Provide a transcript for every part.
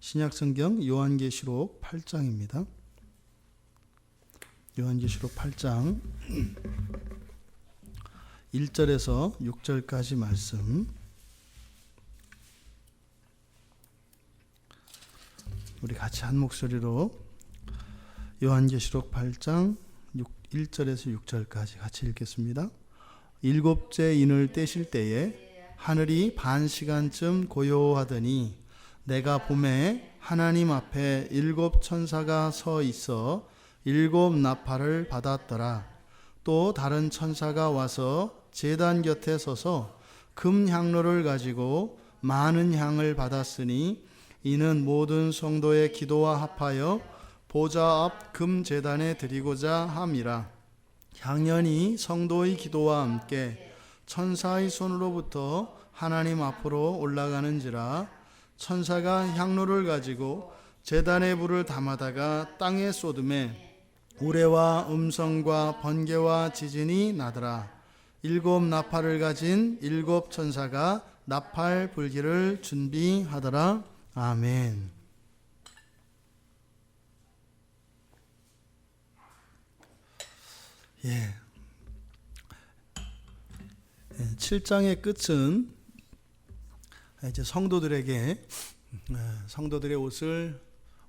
신약성경 요한계시록 8장입니다. 요한계시록 8장 1절에서 6절까지 말씀, 우리 같이 한 목소리로 요한계시록 8장 1절에서 6절까지 같이 읽겠습니다. 일곱째 인을 떼실 때에 하늘이 반 시간쯤 고요하더니 내가 보매 하나님 앞에 일곱 천사가 서 있어 일곱 나팔을 받았더라. 또 다른 천사가 와서 제단 곁에 서서 금 향로를 가지고 많은 향을 받았으니 이는 모든 성도의 기도와 합하여 보좌 앞 금 제단에 드리고자 함이라. 향연이 성도의 기도와 함께 천사의 손으로부터 하나님 앞으로 올라가는지라. 천사가 향로를 가지고 제단의 불을 담아다가 땅에 쏟음에 우레와 음성과 번개와 지진이 나더라. 일곱 나팔을 가진 일곱 천사가 나팔 불기를 준비하더라. 아멘. 예. 7장의 끝은 이제 성도들에게 성도들의 옷을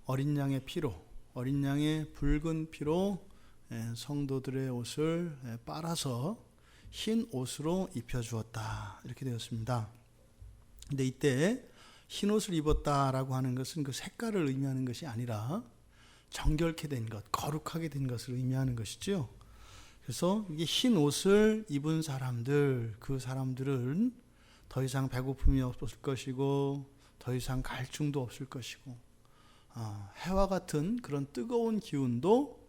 어린 양의 피로, 어린 양의 붉은 피로 성도들의 옷을 빨아서 흰 옷으로 입혀주었다, 이렇게 되었습니다. 근데 이때 흰 옷을 입었다라고 하는 것은 그 색깔을 의미하는 것이 아니라 정결케 된 것, 거룩하게 된 것을 의미하는 것이죠. 그래서 이게 흰 옷을 입은 사람들, 그 사람들은 더 이상 배고픔이 없을 것이고 더 이상 갈증도 없을 것이고 해와 같은 그런 뜨거운 기운도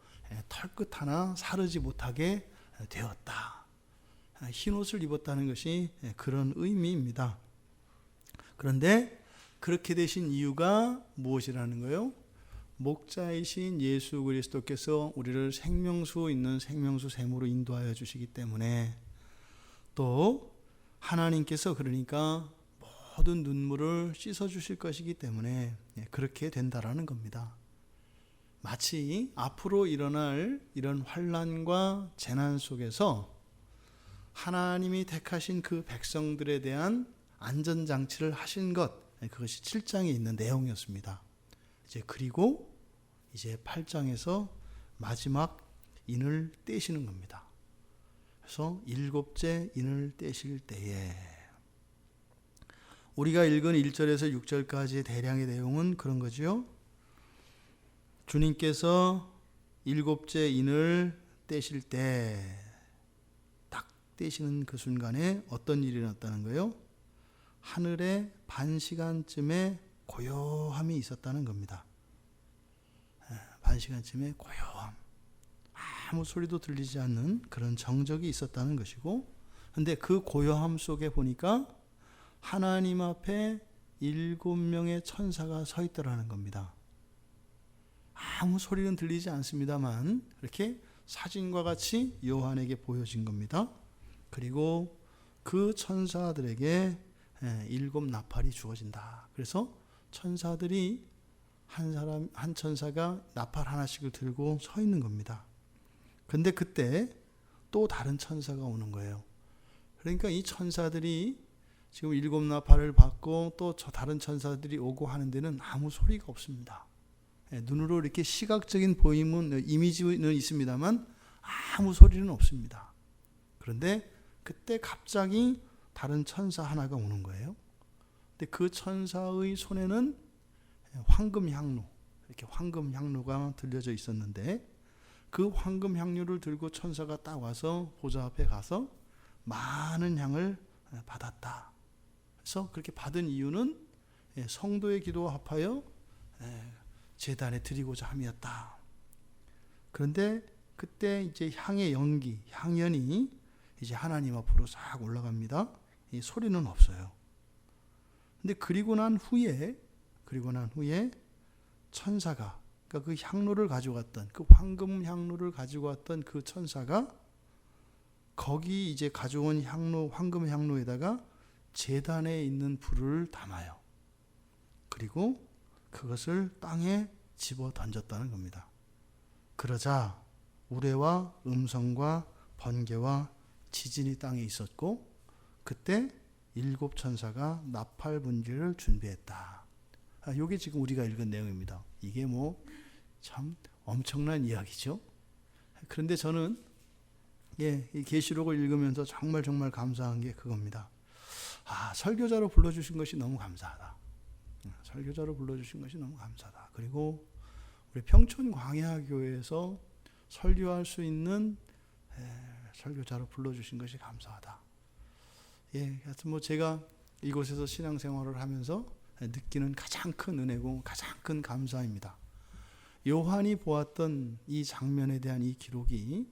털끝 하나 사르지 못하게 되었다. 흰 옷을 입었다는 것이 그런 의미입니다. 그런데 그렇게 되신 이유가 무엇이라는 거예요? 목자이신 예수 그리스도께서 우리를 생명수 있는 생명수 샘으로 인도하여 주시기 때문에, 또 하나님께서 그러니까 모든 눈물을 씻어 주실 것이기 때문에 그렇게 된다라는 겁니다. 마치 앞으로 일어날 이런 환난과 재난 속에서 하나님이 택하신 그 백성들에 대한 안전장치를 하신 것, 그것이 7장에 있는 내용이었습니다. 그리고 이제 8장에서 마지막 인을 떼시는 겁니다. 그래서 일곱째 인을 떼실 때에, 우리가 읽은 1절에서 6절까지의 대량의 내용은 그런 거죠. 주님께서 일곱째 인을 떼실 때, 딱 떼시는 그 순간에 어떤 일이 일어났다는 거예요? 하늘에 반 시간쯤에 고요함이 있었다는 겁니다. 반 시간쯤에 고요함, 아무 소리도 들리지 않는 그런 정적이 있었다는 것이고, 근데 그 고요함 속에 보니까 하나님 앞에 7명의 천사가 서 있더라는 겁니다. 아무 소리는 들리지 않습니다만 이렇게 사진과 같이 요한에게 보여진 겁니다. 그리고 그 천사들에게 7 나팔이 주어진다. 그래서 천사들이 한 천사가 나팔 하나씩을 들고 서 있는 겁니다. 근데 그때 또 다른 천사가 오는 거예요. 그러니까 이 천사들이 지금 7 나팔을 받고 또 저 다른 천사들이 오고 하는 데는 아무 소리가 없습니다. 눈으로 이렇게 시각적인 보임은, 이미지는 있습니다만 아무 소리는 없습니다. 그런데 그때 갑자기 다른 천사 하나가 오는 거예요. 근데 그 천사의 손에는 황금 향로, 이렇게 황금 향로가 들려져 있었는데, 그 황금 향료를 들고 천사가 딱 와서 보좌 앞에 가서 많은 향을 받았다. 그래서 그렇게 받은 이유는 성도의 기도와 합하여 제단에 드리고자 함이었다. 그런데 그때 이제 향의 연기, 향연이 이제 하나님 앞으로 싹 올라갑니다. 이 소리는 없어요. 근데 그리고 난 후에 천사가, 그러니까 그 향로를 가져갔던, 그 황금 향로를 가지고 왔던 그 천사가 거기 이제 가져온 향로, 황금 향로에다가 제단에 있는 불을 담아요. 그리고 그것을 땅에 집어 던졌다는 겁니다. 그러자 우레와 음성과 번개와 지진이 땅에 있었고 그때 7 천사가 나팔 분지를 준비했다. 이게 지금 우리가 읽은 내용입니다. 이게 참 엄청난 이야기죠. 그런데 저는 이 계시록을 읽으면서 정말 감사한 게 그겁니다. 설교자로 불러주신 것이 너무 감사하다. 설교자로 불러주신 것이 너무 감사하다. 그리고 우리 평촌 광야교회에서 설교할 수 있는 설교자로 불러주신 것이 감사하다. 하여튼 제가 이곳에서 신앙생활을 하면서 느끼는 가장 큰 은혜고 가장 큰 감사입니다. 요한이 보았던 이 장면에 대한 이 기록이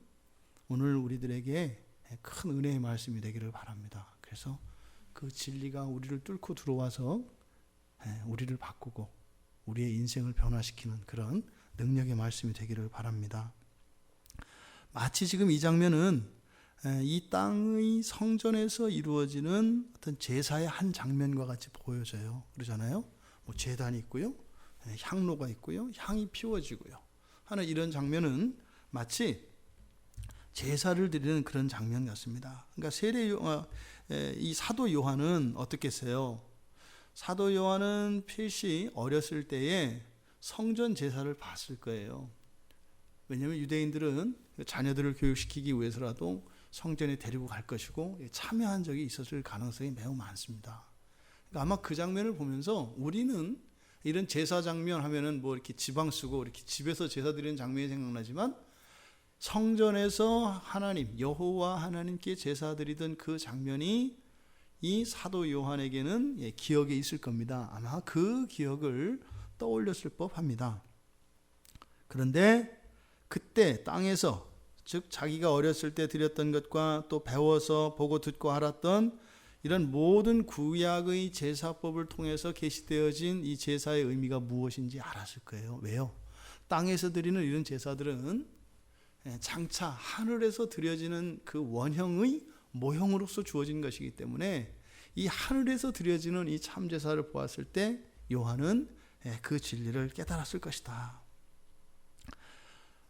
오늘 우리들에게 큰 은혜의 말씀이 되기를 바랍니다. 그래서 그 진리가 우리를 뚫고 들어와서 우리를 바꾸고 우리의 인생을 변화시키는 그런 능력의 말씀이 되기를 바랍니다. 마치 지금 이 장면은 이 땅의 성전에서 이루어지는 어떤 제사의 한 장면과 같이 보여져요. 그러잖아요. 제단이 있고요, 향로가 있고요, 향이 피워지고요 하는 이런 장면은 마치 제사를 드리는 그런 장면 같습니다. 그러니까 이 사도 요한은 어떻겠어요? 사도 요한은 필시 어렸을 때에 성전 제사를 봤을 거예요. 왜냐하면 유대인들은 자녀들을 교육시키기 위해서라도 성전에 데리고 갈 것이고 참여한 적이 있었을 가능성이 매우 많습니다. 그러니까 아마 그 장면을 보면서 우리는 이런 제사 장면 하면은 이렇게 지방 쓰고 이렇게 집에서 제사 드리는 장면이 생각나지만 성전에서 하나님 여호와 하나님께 제사 드리던 그 장면이 이 사도 요한에게는 기억에 있을 겁니다. 아마 그 기억을 떠올렸을 법합니다. 그런데 그때 땅에서 즉 자기가 어렸을 때 드렸던 것과 또 배워서 보고 듣고 알았던 이런 모든 구약의 제사법을 통해서 계시되어진 이 제사의 의미가 무엇인지 알았을 거예요. 왜요? 땅에서 드리는 이런 제사들은 장차 하늘에서 드려지는 그 원형의 모형으로서 주어진 것이기 때문에 이 하늘에서 드려지는 이 참제사를 보았을 때 요한은 그 진리를 깨달았을 것이다.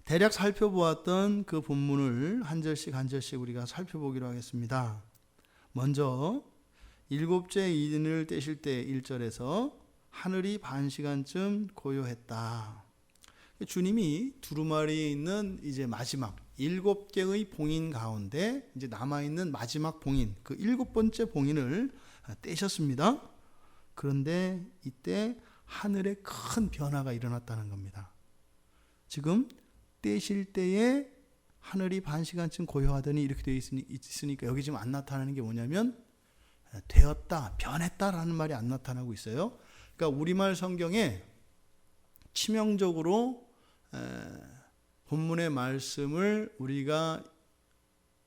대략 살펴보았던 그 본문을 한 절씩 우리가 살펴보기로 하겠습니다. 먼저 7째 인을 떼실 때 1절에서 하늘이 반 시간쯤 고요했다. 주님이 두루마리에 있는 이제 마지막 7개의 봉인 가운데 이제 남아있는 마지막 봉인, 그 7번째 봉인을 떼셨습니다. 그런데 이때 하늘에 큰 변화가 일어났다는 겁니다. 지금 떼실 때에 하늘이 반 시간쯤 고요하더니 이렇게 되어 있으니까 여기 지금 안 나타나는 게 뭐냐면 되었다, 변했다라는 말이 안 나타나고 있어요. 그러니까 우리말 성경에 치명적으로 본문의 말씀을 우리가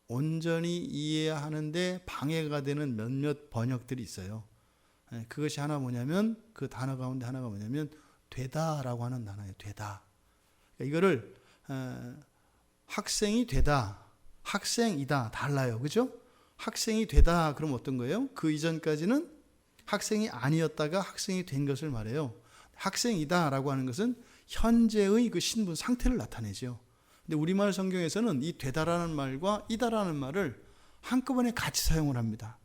온전히 이해하는데 방해가 되는 몇몇 번역들이 있어요. 그것이 하나 뭐냐면 그 단어 가운데 하나가 뭐냐면 되다라고 하는 단어예요. 되다. 이거를 학생이 되다, 학생이다 달라요. 그죠? 학생이 되다 그럼 어떤 거예요? 그 이전까지는 학생이 아니었다가 학생이 된 것을 말해요. 학생이다 라고 하는 것은 현재의 그 신분 상태를 나타내죠. 근데 우리말 성경에서는 이 되다라는 말과 이다라는 말을 한꺼번에 같이 사용을 합니다.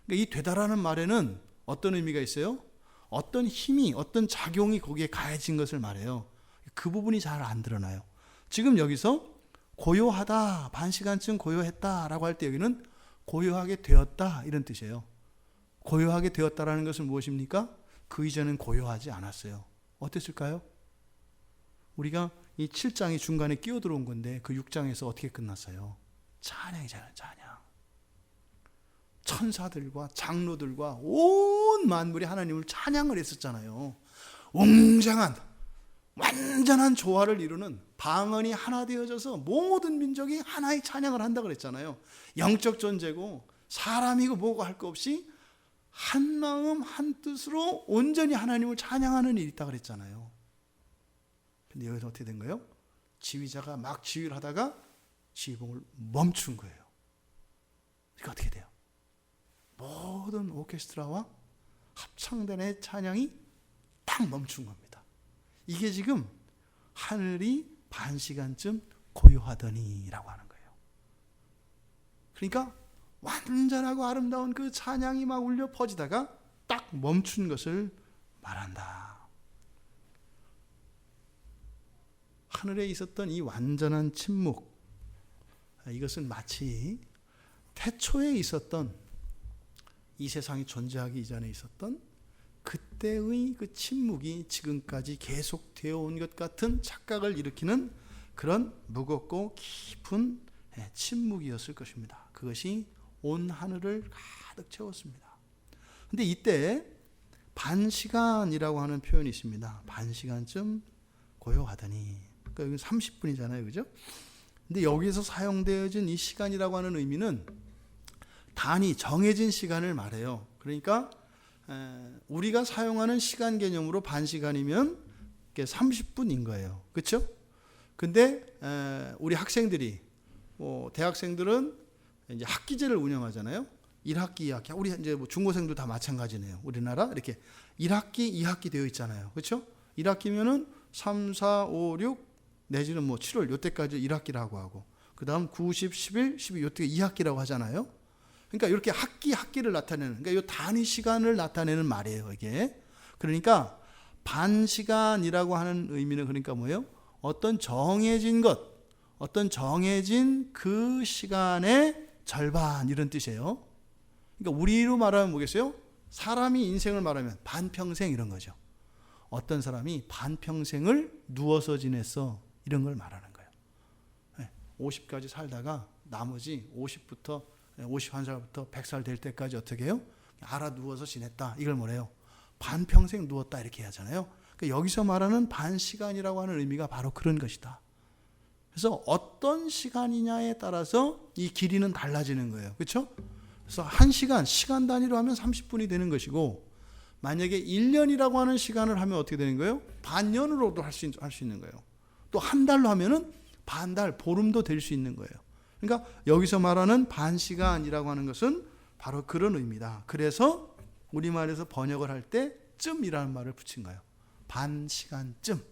그러니까 이 되다라는 말에는 어떤 의미가 있어요? 어떤 힘이, 어떤 작용이 거기에 가해진 것을 말해요. 그 부분이 잘 안 드러나요. 지금 여기서 고요하다, 반 시간쯤 고요했다라고 할 때 여기는 고요하게 되었다 이런 뜻이에요. 고요하게 되었다라는 것은 무엇입니까? 그 이전엔 고요하지 않았어요. 어땠을까요? 우리가 이 7장이 중간에 끼어 들어온 건데 그 6장에서 어떻게 끝났어요? 찬양이잖아요. 찬양. 천사들과 장로들과 온 만물이 하나님을 찬양을 했었잖아요. 웅장한 완전한 조화를 이루는 방언이 하나 되어져서 모든 민족이 하나의 찬양을 한다 그랬잖아요. 영적 존재고 사람이고 뭐고 할 거 없이 한 마음 한 뜻으로 온전히 하나님을 찬양하는 일이 있다 그랬잖아요. 근데 여기서 어떻게 된 거예요? 지휘자가 막 지휘를 하다가 지휘봉을 멈춘 거예요. 그러니까 어떻게 돼요? 모든 오케스트라와 합창단의 찬양이 딱 멈춘 겁니다. 이게 지금 하늘이 반 시간쯤 고요하더니라고 하는 거예요. 그러니까 완전하고 아름다운 그 찬양이 막 울려 퍼지다가 딱 멈춘 것을 말한다. 하늘에 있었던 이 완전한 침묵, 이것은 마치 태초에 있었던, 이 세상이 존재하기 이전에 있었던 그때의 그 침묵이 지금까지 계속되어 온 것 같은 착각을 일으키는 그런 무겁고 깊은 침묵이었을 것입니다. 그것이 온 하늘을 가득 채웠습니다. 근데 이때 반시간이라고 하는 표현이 있습니다. 반시간쯤 고요하더니, 그러니까 여기 30분이잖아요, 그죠? 근데 여기서 사용되어진 이 시간이라고 하는 의미는 단위, 정해진 시간을 말해요. 그러니까 우리가 사용하는 시간 개념으로 반시간이면 30분인 거예요. 그렇죠? 근데 우리 학생들이, 대학생들은 이제 학기제를 운영하잖아요. 1학기, 2학기. 우리 이제 중고생도 다 마찬가지네요. 우리나라 이렇게 1학기, 2학기 되어 있잖아요. 그렇죠? 1학기면은 3, 4, 5, 6 내지는 7월 요때까지 1학기라고 하고, 그다음 9, 10, 11, 12 요때 2학기라고 하잖아요. 그러니까 이렇게 학기를 나타내는, 그러니까 이 단위 시간을 나타내는 말이에요, 이게. 그러니까 반시간이라고 하는 의미는 그러니까 뭐예요? 어떤 정해진 것, 어떤 정해진 그 시간의 절반, 이런 뜻이에요. 그러니까 우리로 말하면 뭐겠어요? 사람이 인생을 말하면 반평생 이런 거죠. 어떤 사람이 반평생을 누워서 지냈어, 이런 걸 말하는 거예요. 50까지 살다가 나머지 50부터 51살부터 100살 될 때까지 어떻게 해요? 알아 누워서 지냈다, 이걸 뭐래요? 반평생 누웠다, 이렇게 하잖아요. 그러니까 여기서 말하는 반시간이라고 하는 의미가 바로 그런 것이다. 그래서 어떤 시간이냐에 따라서 이 길이는 달라지는 거예요. 그렇죠? 그래서 한 시간 단위로 하면 30분이 되는 것이고, 만약에 1년이라고 하는 시간을 하면 어떻게 되는 거예요? 반년으로도 할 수 있는 거예요. 또 한 달로 하면은 반달, 보름도 될 수 있는 거예요. 그러니까 여기서 말하는 반시간이라고 하는 것은 바로 그런 의미다. 그래서 우리말에서 번역을 할 때 쯤이라는 말을 붙인 거예요. 반시간쯤.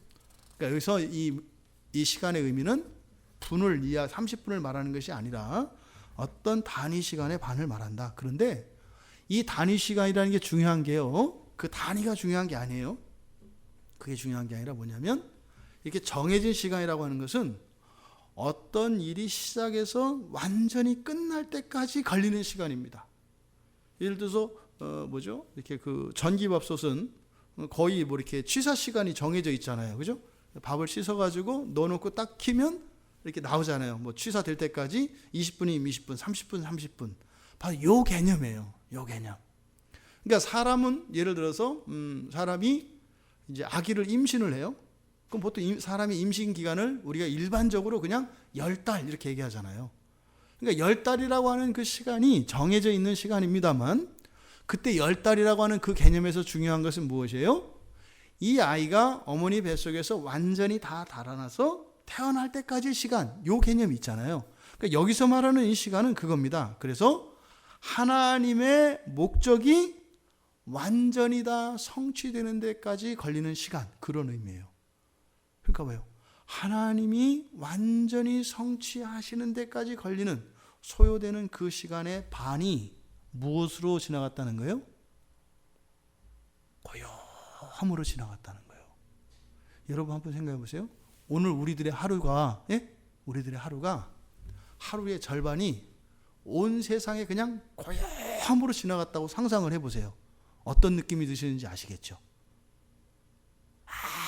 그러니까 여기서 이 시간의 의미는 30분을 말하는 것이 아니라 어떤 단위 시간의 반을 말한다. 그런데 이 단위 시간이라는 게 중요한 게요, 그 단위가 중요한 게 아니에요. 그게 중요한 게 아니라 뭐냐면, 이렇게 정해진 시간이라고 하는 것은 어떤 일이 시작해서 완전히 끝날 때까지 걸리는 시간입니다. 예를 들어서 이렇게 그 전기밥솥은 거의 이렇게 취사 시간이 정해져 있잖아요, 그죠? 밥을 씻어가지고 넣어놓고 딱 키면 이렇게 나오잖아요. 취사될 때까지 20분이면 20분, 30분, 30분. 바로 요 개념이에요. 요 개념. 그러니까 사람은 예를 들어서 사람이 이제 아기를 임신을 해요. 그럼 보통 사람이 임신 기간을 우리가 일반적으로 그냥 10달 이렇게 얘기하잖아요. 그러니까 10달이라고 하는 그 시간이 정해져 있는 시간입니다만, 그때 10달이라고 하는 그 개념에서 중요한 것은 무엇이에요? 이 아이가 어머니 뱃속에서 완전히 다 달아나서 태어날 때까지의 시간, 요 개념이 있잖아요. 그러니까 여기서 말하는 이 시간은 그겁니다. 그래서 하나님의 목적이 완전히 다 성취되는 데까지 걸리는 시간, 그런 의미예요. 그러니까 뭐예요? 하나님이 완전히 성취하시는 데까지 걸리는, 소요되는 그 시간의 반이 무엇으로 지나갔다는 거예요? 고요함으로 지나갔다는 거예요. 여러분 한번 생각해 보세요. 오늘 우리들의 하루가 하루의 절반이 온 세상에 그냥 고요함으로 지나갔다고 상상을 해보세요. 어떤 느낌이 드시는지 아시겠죠?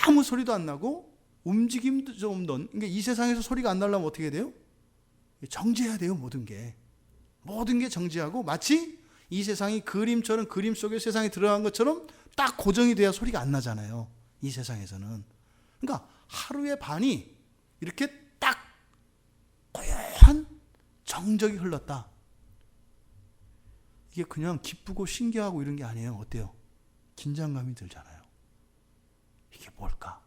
아무 소리도 안 나고 움직임도 좀 없는, 그러니까 이 세상에서 소리가 안 나려면 어떻게 돼요? 정지해야 돼요. 모든 게 정지하고, 마치 이 세상이 그림처럼, 그림 속에 세상에 들어간 것처럼 딱 고정이 돼야 소리가 안 나잖아요, 이 세상에서는. 그러니까 하루의 반이 이렇게 딱 고요한 정적이 흘렀다. 이게 그냥 기쁘고 신기하고 이런 게 아니에요. 어때요? 긴장감이 들잖아요. 이게 뭘까?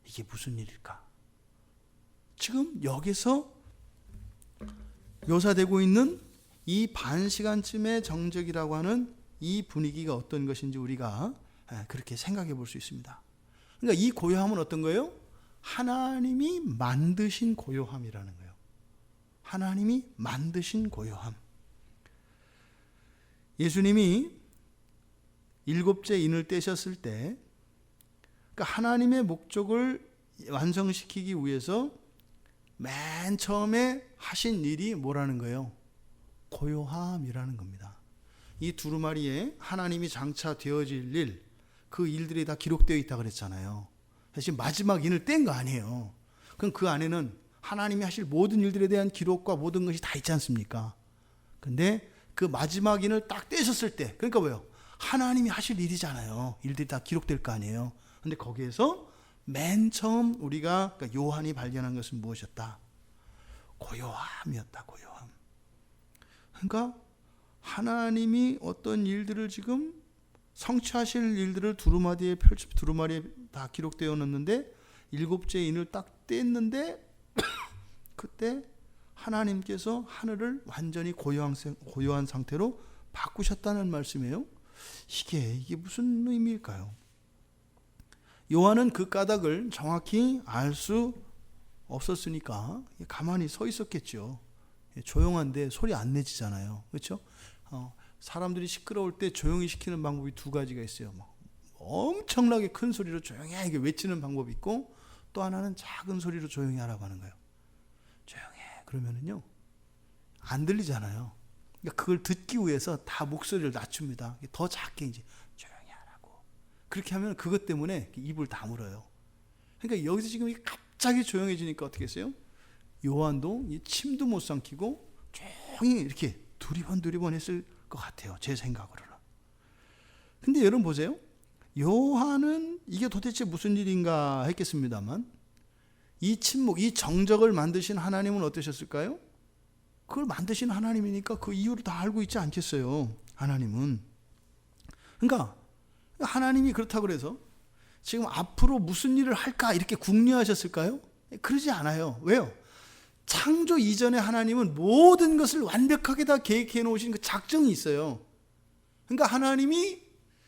이게 무슨 일일까? 지금 여기서 묘사되고 있는 이 반시간쯤의 정적이라고 하는 이 분위기가 어떤 것인지 우리가 그렇게 생각해 볼 수 있습니다. 그러니까 이 고요함은 어떤 거예요? 하나님이 만드신 고요함이라는 거예요. 하나님이 만드신 고요함. 예수님이 일곱째 인을 떼셨을 때 그러니까 하나님의 목적을 완성시키기 위해서 맨 처음에 하신 일이 뭐라는 거예요? 고요함이라는 겁니다. 이 두루마리에 하나님이 장차 되어질 일, 그 일들이 다 기록되어 있다고 그랬잖아요. 사실 마지막 인을 뗀 거 아니에요. 그럼 그 안에는 하나님이 하실 모든 일들에 대한 기록과 모든 것이 다 있지 않습니까? 근데 그 마지막 인을 딱 떼셨을 때, 그러니까 뭐예요? 하나님이 하실 일이잖아요. 일들이 다 기록될 거 아니에요. 근데 거기에서 맨 처음 우리가 그러니까 요한이 발견한 것은 무엇이었다? 고요함이었다. 고요함. 그러니까 하나님이 어떤 일들을 지금 성취하실 일들을 두루마리에 다 기록되어 놓는데 일곱째 인을 딱 뗐는데 그때 하나님께서 하늘을 완전히 고요한 상태로 바꾸셨다는 말씀이에요. 이게 무슨 의미일까요? 요한은 그 까닭을 정확히 알 수 없었으니까 가만히 서 있었겠죠. 조용한데 소리 안 내지잖아요. 그렇죠? 사람들이 시끄러울 때 조용히 시키는 방법이 두 가지가 있어요. 엄청나게 큰 소리로 조용히 이게 외치는 방법이 있고, 또 하나는 작은 소리로 조용히 하라고 하는 거예요. 조용히 해. 그러면은요 안 들리잖아요. 그러니까 그걸 듣기 위해서 다 목소리를 낮춥니다. 더 작게 이제 조용히 하라고. 그렇게 하면 그것 때문에 입을 다물어요. 그러니까 여기서 지금 갑자기 조용해지니까 어떻게 했어요? 요한도 침도 못 삼키고 조용히 이렇게 두리번 했을 것 같아요. 제 생각으로는. 근데 여러분 보세요. 요한은 이게 도대체 무슨 일인가 했겠습니다만 이 침묵, 이 정적을 만드신 하나님은 어떠셨을까요? 그걸 만드신 하나님이니까 그 이유를 다 알고 있지 않겠어요. 하나님은. 그러니까 하나님이 그렇다고 그래서 지금 앞으로 무슨 일을 할까 이렇게 궁리하셨을까요? 그러지 않아요. 왜요? 창조 이전에 하나님은 모든 것을 완벽하게 다 계획해 놓으신 그 작정이 있어요. 그러니까 하나님이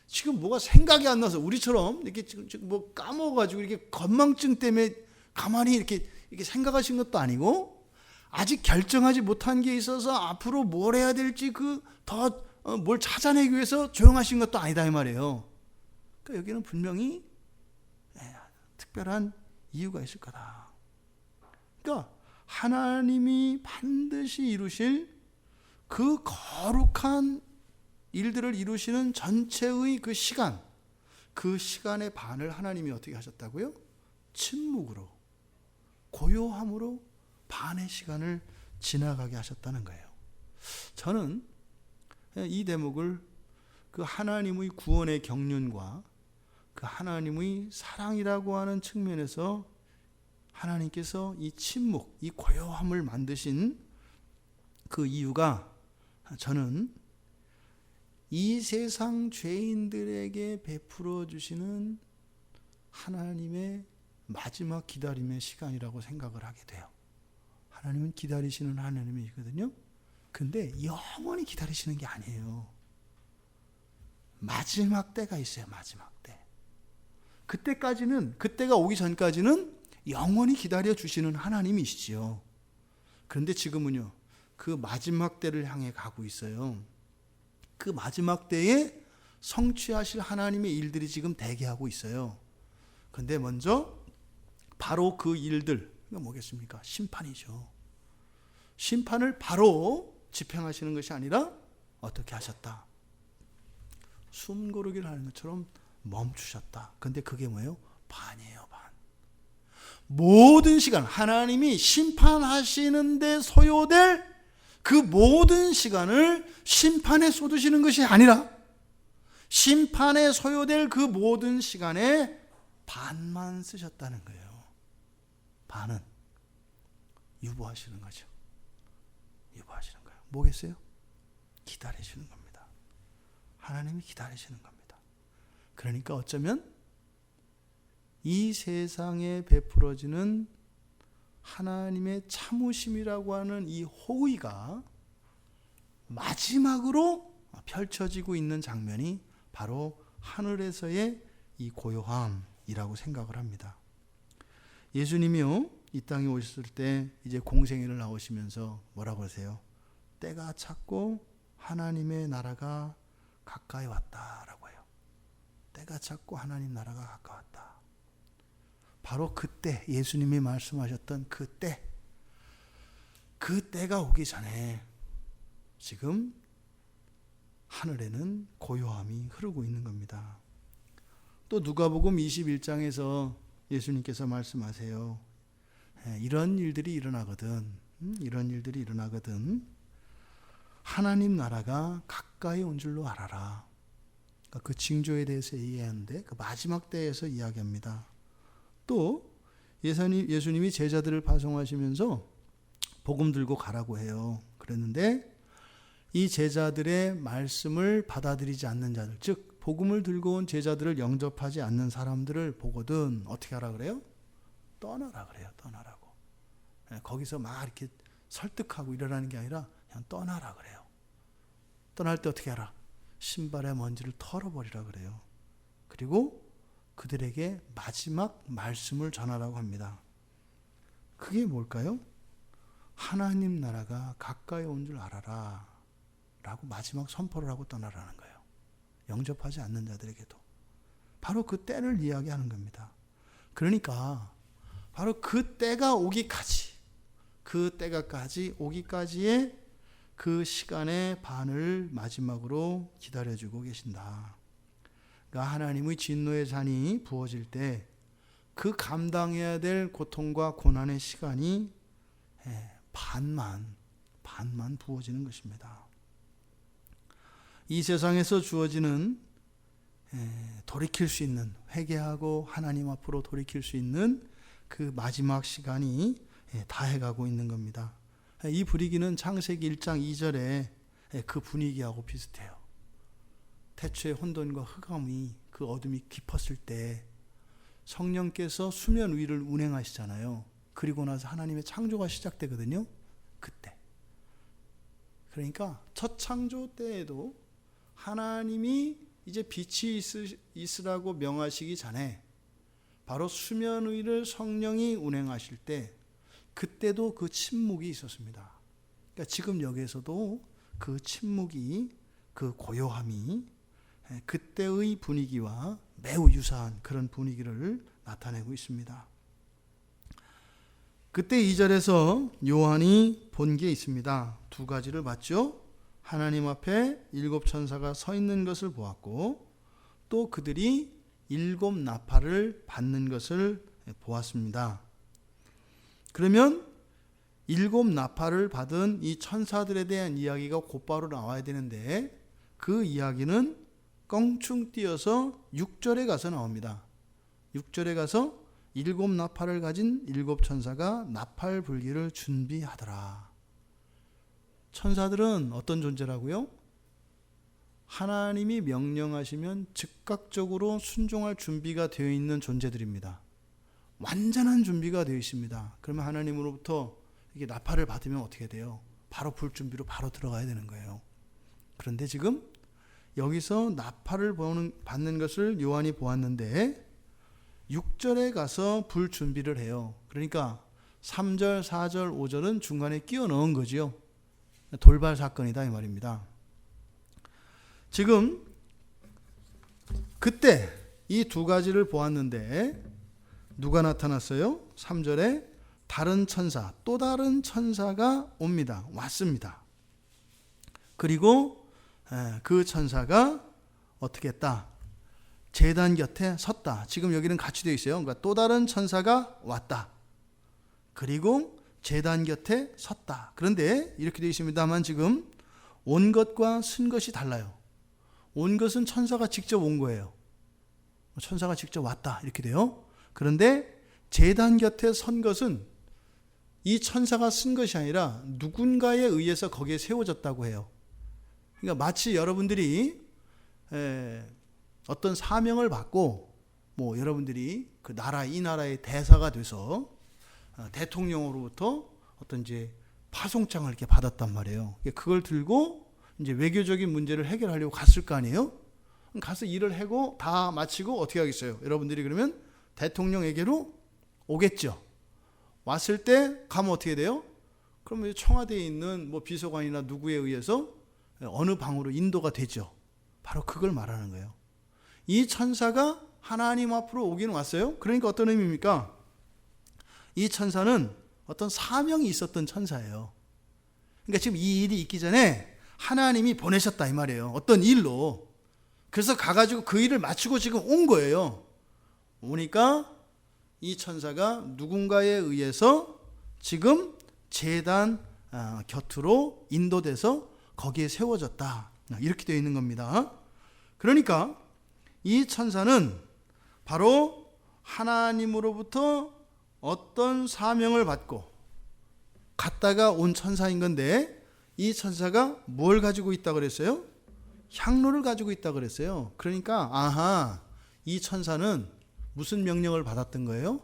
지금 뭐가 생각이 안 나서 우리처럼 이렇게 지금 뭐 까먹어가지고 이렇게 건망증 때문에 가만히 이렇게 생각하신 것도 아니고, 아직 결정하지 못한 게 있어서 앞으로 뭘 해야 될지 뭘 찾아내기 위해서 조용하신 것도 아니다 이 말이에요. 그러니까 여기는 분명히 특별한 이유가 있을 거다. 그러니까 하나님이 반드시 이루실 그 거룩한 일들을 이루시는 전체의 그 시간의 반을 하나님이 어떻게 하셨다고요? 침묵으로, 고요함으로 반의 시간을 지나가게 하셨다는 거예요. 저는 이 대목을 그 하나님의 구원의 경륜과 그 하나님의 사랑이라고 하는 측면에서 하나님께서 이 침묵, 이 고요함을 만드신 그 이유가, 저는 이 세상 죄인들에게 베풀어 주시는 하나님의 마지막 기다림의 시간이라고 생각을 하게 돼요. 하나님은 기다리시는 하나님이거든요. 근데 영원히 기다리시는 게 아니에요. 마지막 때가 있어요. 마지막 때. 그때가 오기 전까지는 영원히 기다려 주시는 하나님이시지요. 그런데 지금은요, 그 마지막 때를 향해 가고 있어요. 그 마지막 때에 성취하실 하나님의 일들이 지금 대기하고 있어요. 그런데 먼저 바로 그 일들, 뭐겠습니까? 심판이죠. 심판을 바로 집행하시는 것이 아니라 어떻게 하셨다? 숨 고르기를 하는 것처럼 멈추셨다. 근데 그게 뭐예요? 반이에요, 반. 모든 시간, 하나님이 심판하시는데 소요될 그 모든 시간을 심판에 쏟으시는 것이 아니라 심판에 소요될 그 모든 시간에 반만 쓰셨다는 거예요. 반은 유보하시는 거죠. 유보하시는 거예요. 뭐겠어요? 기다리시는 겁니다. 하나님이 기다리시는 겁니다. 그러니까 어쩌면 이 세상에 베풀어지는 하나님의 참으심이라고 하는 이 호의가 마지막으로 펼쳐지고 있는 장면이 바로 하늘에서의 이 고요함, 이라고 생각을 합니다. 예수님이요, 이 땅에 오셨을 때 이제 공생애를 나오시면서 뭐라고 하세요? 때가 찼고 하나님의 나라가 가까이 왔다라고 해요. 때가 찼고 하나님 나라가 가까웠다. 바로 그때 예수님이 말씀하셨던 그 때가 오기 전에 지금 하늘에는 고요함이 흐르고 있는 겁니다. 또 누가복음 21장에서 예수님께서 말씀하세요. 이런 일들이 일어나거든. 하나님 나라가 가까이 온 줄로 알아라. 그러니까 그 징조에 대해서 얘기하는데 그 마지막 때에서 이야기합니다. 또 예수님이 제자들을 파송하시면서 복음 들고 가라고 해요. 그랬는데 이 제자들의 말씀을 받아들이지 않는 자들, 즉 복음을 들고 온 제자들을 영접하지 않는 사람들을 보거든 어떻게 하라 그래요? 떠나라 그래요. 떠나라고. 거기서 막 이렇게 설득하고 이러라는 게 아니라 그냥 떠나라 그래요. 떠날 때 어떻게 하라? 신발의 먼지를 털어버리라 그래요. 그리고 그들에게 마지막 말씀을 전하라고 합니다. 그게 뭘까요? 하나님 나라가 가까이 온 줄 알아라 라고 마지막 선포를 하고 떠나라는 거예요. 영접하지 않는 자들에게도. 바로 그 때를 이야기하는 겁니다. 그러니까 바로 그 때가 오기까지, 오기까지의 그 시간의 반을 마지막으로 기다려주고 계신다. 그러니까 하나님의 진노의 잔이 부어질 때 그 감당해야 될 고통과 고난의 시간이 반만 부어지는 것입니다. 이 세상에서 주어지는 돌이킬 수 있는, 회개하고 하나님 앞으로 돌이킬 수 있는 그 마지막 시간이 다해가고 있는 겁니다. 이 분위기는 창세기 1장 2절에 그 분위기하고 비슷해요. 태초의 혼돈과 흑암이, 그 어둠이 깊었을 때 성령께서 수면 위를 운행하시잖아요. 그리고 나서 하나님의 창조가 시작되거든요. 그때. 그러니까 첫 창조 때에도 하나님이 이제 빛이 있으라고 명하시기 전에 바로 수면 위를 성령이 운행하실 때 그때도 그 침묵이 있었습니다. 그러니까 지금 여기에서도 그 침묵이, 그 고요함이 그때의 분위기와 매우 유사한 그런 분위기를 나타내고 있습니다. 그때 2절에서 요한이 본 게 있습니다. 두 가지를 봤죠. 하나님 앞에 7 천사가 서 있는 것을 보았고 또 그들이 7 나팔을 받는 것을 보았습니다. 그러면 7 나팔을 받은 이 천사들에 대한 이야기가 곧바로 나와야 되는데 그 이야기는 껑충 뛰어서 6절에 가서 나옵니다. 6절에 가서 7 나팔을 가진 7 천사가 나팔 불기를 준비하더라. 천사들은 어떤 존재라고요? 하나님이 명령하시면 즉각적으로 순종할 준비가 되어 있는 존재들입니다. 완전한 준비가 되어 있습니다. 그러면 하나님으로부터 이게 나팔을 받으면 어떻게 돼요? 바로 불 준비로 바로 들어가야 되는 거예요. 그런데 지금 여기서 나팔을 받는 것을 요한이 보았는데 6절에 가서 불 준비를 해요. 그러니까 3절, 4절, 5절은 중간에 끼워 넣은 거지요. 돌발 사건이다 이 말입니다. 지금 그때 이 두 가지를 보았는데 누가 나타났어요? 3절에 다른 천사, 또 다른 천사가 옵니다. 왔습니다. 그리고 그 천사가 어떻게 했다? 제단 곁에 섰다. 지금 여기는 같이 되어 있어요. 그러니까 또 다른 천사가 왔다. 그리고 제단 곁에 섰다. 그런데 이렇게 되어 있습니다만 지금 온 것과 쓴 것이 달라요. 온 것은 천사가 직접 온 거예요. 천사가 직접 왔다. 이렇게 돼요. 그런데 제단 곁에 선 것은 이 천사가 쓴 것이 아니라 누군가에 의해서 거기에 세워졌다고 해요. 그러니까 마치 여러분들이 어떤 사명을 받고 뭐 여러분들이 그 나라 이 나라의 대사가 돼서 대통령으로부터 어떤 이제 파송장을 이렇게 받았단 말이에요. 그걸 들고 이제 외교적인 문제를 해결하려고 갔을 거 아니에요? 가서 일을 하고 다 마치고 어떻게 하겠어요? 여러분들이 그러면 대통령에게로 오겠죠. 왔을 때 가면 어떻게 돼요? 그러면 청와대에 있는 뭐 비서관이나 누구에 의해서 어느 방으로 인도가 되죠. 바로 그걸 말하는 거예요. 이 천사가 하나님 앞으로 오기는 왔어요. 그러니까 어떤 의미입니까? 이 천사는 어떤 사명이 있었던 천사예요. 그러니까 지금 이 일이 있기 전에 하나님이 보내셨다 이 말이에요. 어떤 일로. 그래서 가가지고 그 일을 마치고 지금 온 거예요. 오니까 이 천사가 누군가에 의해서 지금 제단 곁으로 인도돼서 거기에 세워졌다. 이렇게 되어 있는 겁니다. 그러니까 이 천사는 바로 하나님으로부터 어떤 사명을 받고 갔다가 온 천사인 건데, 이 천사가 뭘 가지고 있다 그랬어요? 향로를 가지고 있다 그랬어요. 그러니까 아하, 이 천사는 무슨 명령을 받았던 거예요?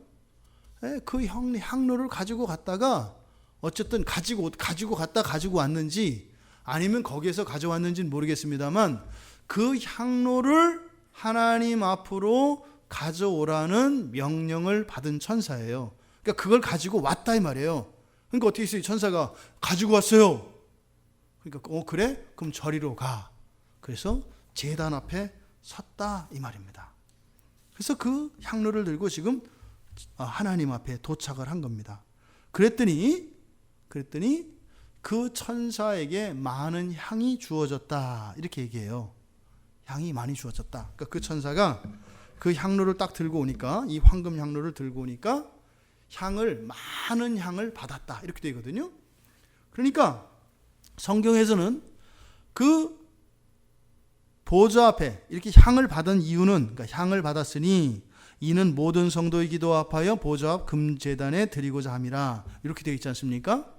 그 향로를 가지고 갔다가 어쨌든 가지고 갔다 가지고 왔는지 아니면 거기에서 가져왔는지는 모르겠습니다만 그 향로를 하나님 앞으로 가져오라는 명령을 받은 천사예요. 그러니까 그걸 가지고 왔다 이 말이에요. 그러니까 어떻게 했어요? 천사가 가지고 왔어요. 그러니까 그래? 그럼 저리로 가. 그래서 제단 앞에 섰다 이 말입니다. 그래서 그 향로를 들고 지금 하나님 앞에 도착을 한 겁니다. 그랬더니 그 천사에게 많은 향이 주어졌다 이렇게 얘기해요. 향이 많이 주어졌다. 그러니까 그 천사가 그 향로를 딱 들고 오니까, 이 황금 향로를 들고 오니까 많은 향을 받았다 이렇게 되거든요. 그러니까 성경에서는 그 보좌 앞에 이렇게 향을 받은 이유는, 그러니까 향을 받았으니 이는 모든 성도의 기도 합하여 보좌 앞 금제단에 드리고자 함이라 이렇게 되어 있지 않습니까?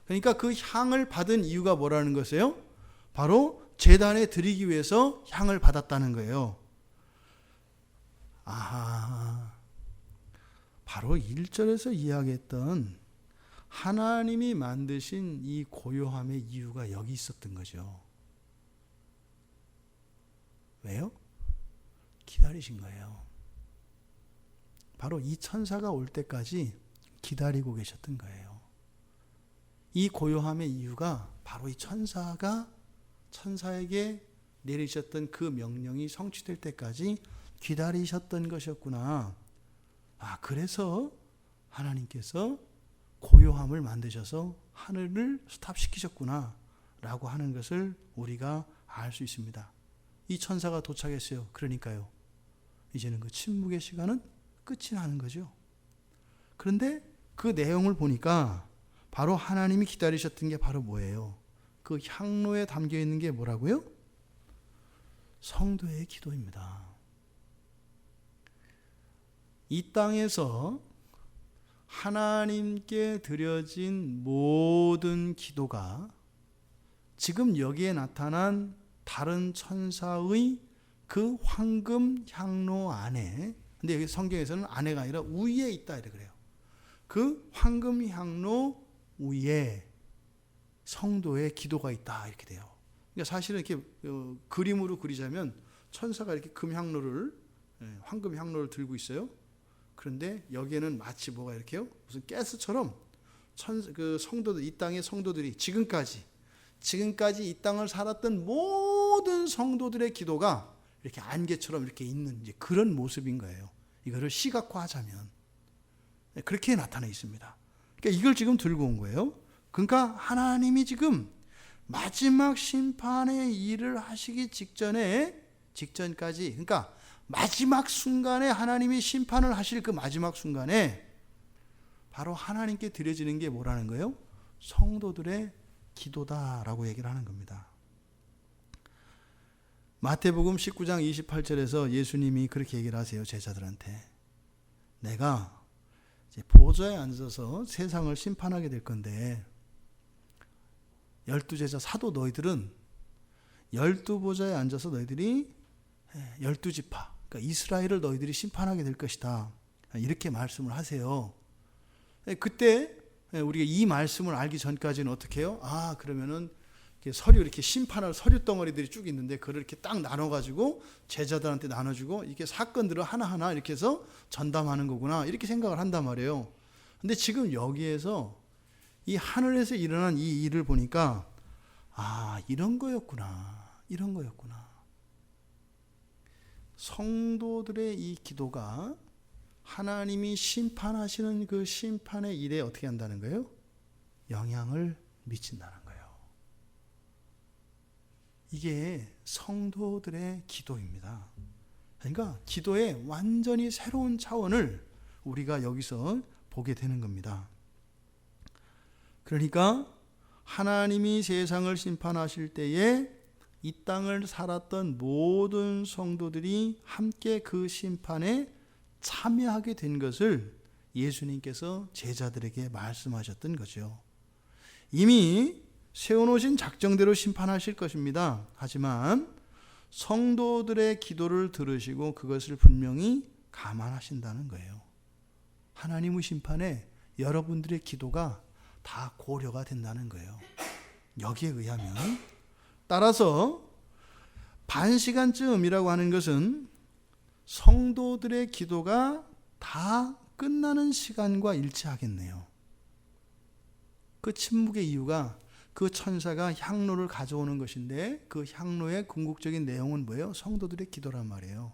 그러니까 그 향을 받은 이유가 뭐라는 것이에요? 바로 제단에 드리기 위해서 향을 받았다는 거예요. 아하, 바로 1절에서 이야기했던 하나님이 만드신 이 고요함의 이유가 여기 있었던 거죠. 왜요? 기다리신 거예요. 바로 이 천사가 올 때까지 기다리고 계셨던 거예요. 이 고요함의 이유가 바로 이 천사에게 내리셨던 그 명령이 성취될 때까지 기다리셨던 것이었구나. 그래서 하나님께서 고요함을 만드셔서 하늘을 스탑시키셨구나 라고 하는 것을 우리가 알 수 있습니다. 이 천사가 도착했어요. 그러니까요, 이제는 그 침묵의 시간은 끝이 나는 거죠. 그런데 그 내용을 보니까 바로 하나님이 기다리셨던 게 바로 뭐예요? 그 향로에 담겨 있는 게 뭐라고요? 성도의 기도입니다. 이 땅에서 하나님께 드려진 모든 기도가 지금 여기에 나타난 다른 천사의 그 황금 향로 안에, 근데 여기 성경에서는 안에가 아니라 위에 있다 이렇게 그래요. 그 황금 향로 위에 성도의 기도가 있다 이렇게 돼요. 그러니까 사실은 이렇게 그림으로 그리자면 천사가 이렇게 황금 향로를 들고 있어요. 그런데 여기에는 마치 뭐가 이렇게요? 무슨 가스처럼 그 성도들, 이 땅의 성도들이 지금까지 이 땅을 살았던 모든 성도들의 기도가 이렇게 안개처럼 이렇게 있는 이제 그런 모습인 거예요. 이거를 시각화하자면 그렇게 나타나 있습니다. 그러니까 이걸 지금 들고 온 거예요. 그러니까 하나님이 지금 마지막 심판의 일을 하시기 직전까지, 그러니까 마지막 순간에 하나님이 심판을 하실 그 마지막 순간에 바로 하나님께 드려지는 게 뭐라는 거예요? 성도들의 기도다라고 얘기를 하는 겁니다. 마태복음 19장 28절에서 예수님이 그렇게 얘기를 하세요. 제자들한테. 내가 이제 보좌에 앉아서 세상을 심판하게 될 건데 12제자 사도 너희들은 12보좌에 앉아서 너희들이 12지파, 그러니까 이스라엘을 너희들이 심판하게 될 것이다. 이렇게 말씀을 하세요. 그때 우리가 이 말씀을 알기 전까지는 어떻게 해요? 그러면은 서류 이렇게 심판할 서류 덩어리들이 쭉 있는데 그걸 이렇게 딱 나눠가지고 제자들한테 나눠주고 이게 사건들을 하나하나 이렇게 해서 전담하는 거구나 이렇게 생각을 한단 말이에요. 근데 지금 여기에서 이 하늘에서 일어난 이 일을 보니까 이런 거였구나. 성도들의 이 기도가 하나님이 심판하시는 그 심판의 일에 어떻게 한다는 거예요? 영향을 미친다는 거예요. 이게 성도들의 기도입니다. 그러니까 기도의 완전히 새로운 차원을 우리가 여기서 보게 되는 겁니다. 그러니까 하나님이 세상을 심판하실 때에 이 땅을 살았던 모든 성도들이 함께 그 심판에 참여하게 된 것을 예수님께서 제자들에게 말씀하셨던 거죠. 이미 세워놓으신 작정대로 심판하실 것입니다. 하지만 성도들의 기도를 들으시고 그것을 분명히 감안하신다는 거예요. 하나님의 심판에 여러분들의 기도가 다 고려가 된다는 거예요. 여기에 의하면 따라서 반시간쯤이라고 하는 것은 성도들의 기도가 다 끝나는 시간과 일치하겠네요. 그 침묵의 이유가 그 천사가 향로를 가져오는 것인데 그 향로의 궁극적인 내용은 뭐예요? 성도들의 기도란 말이에요.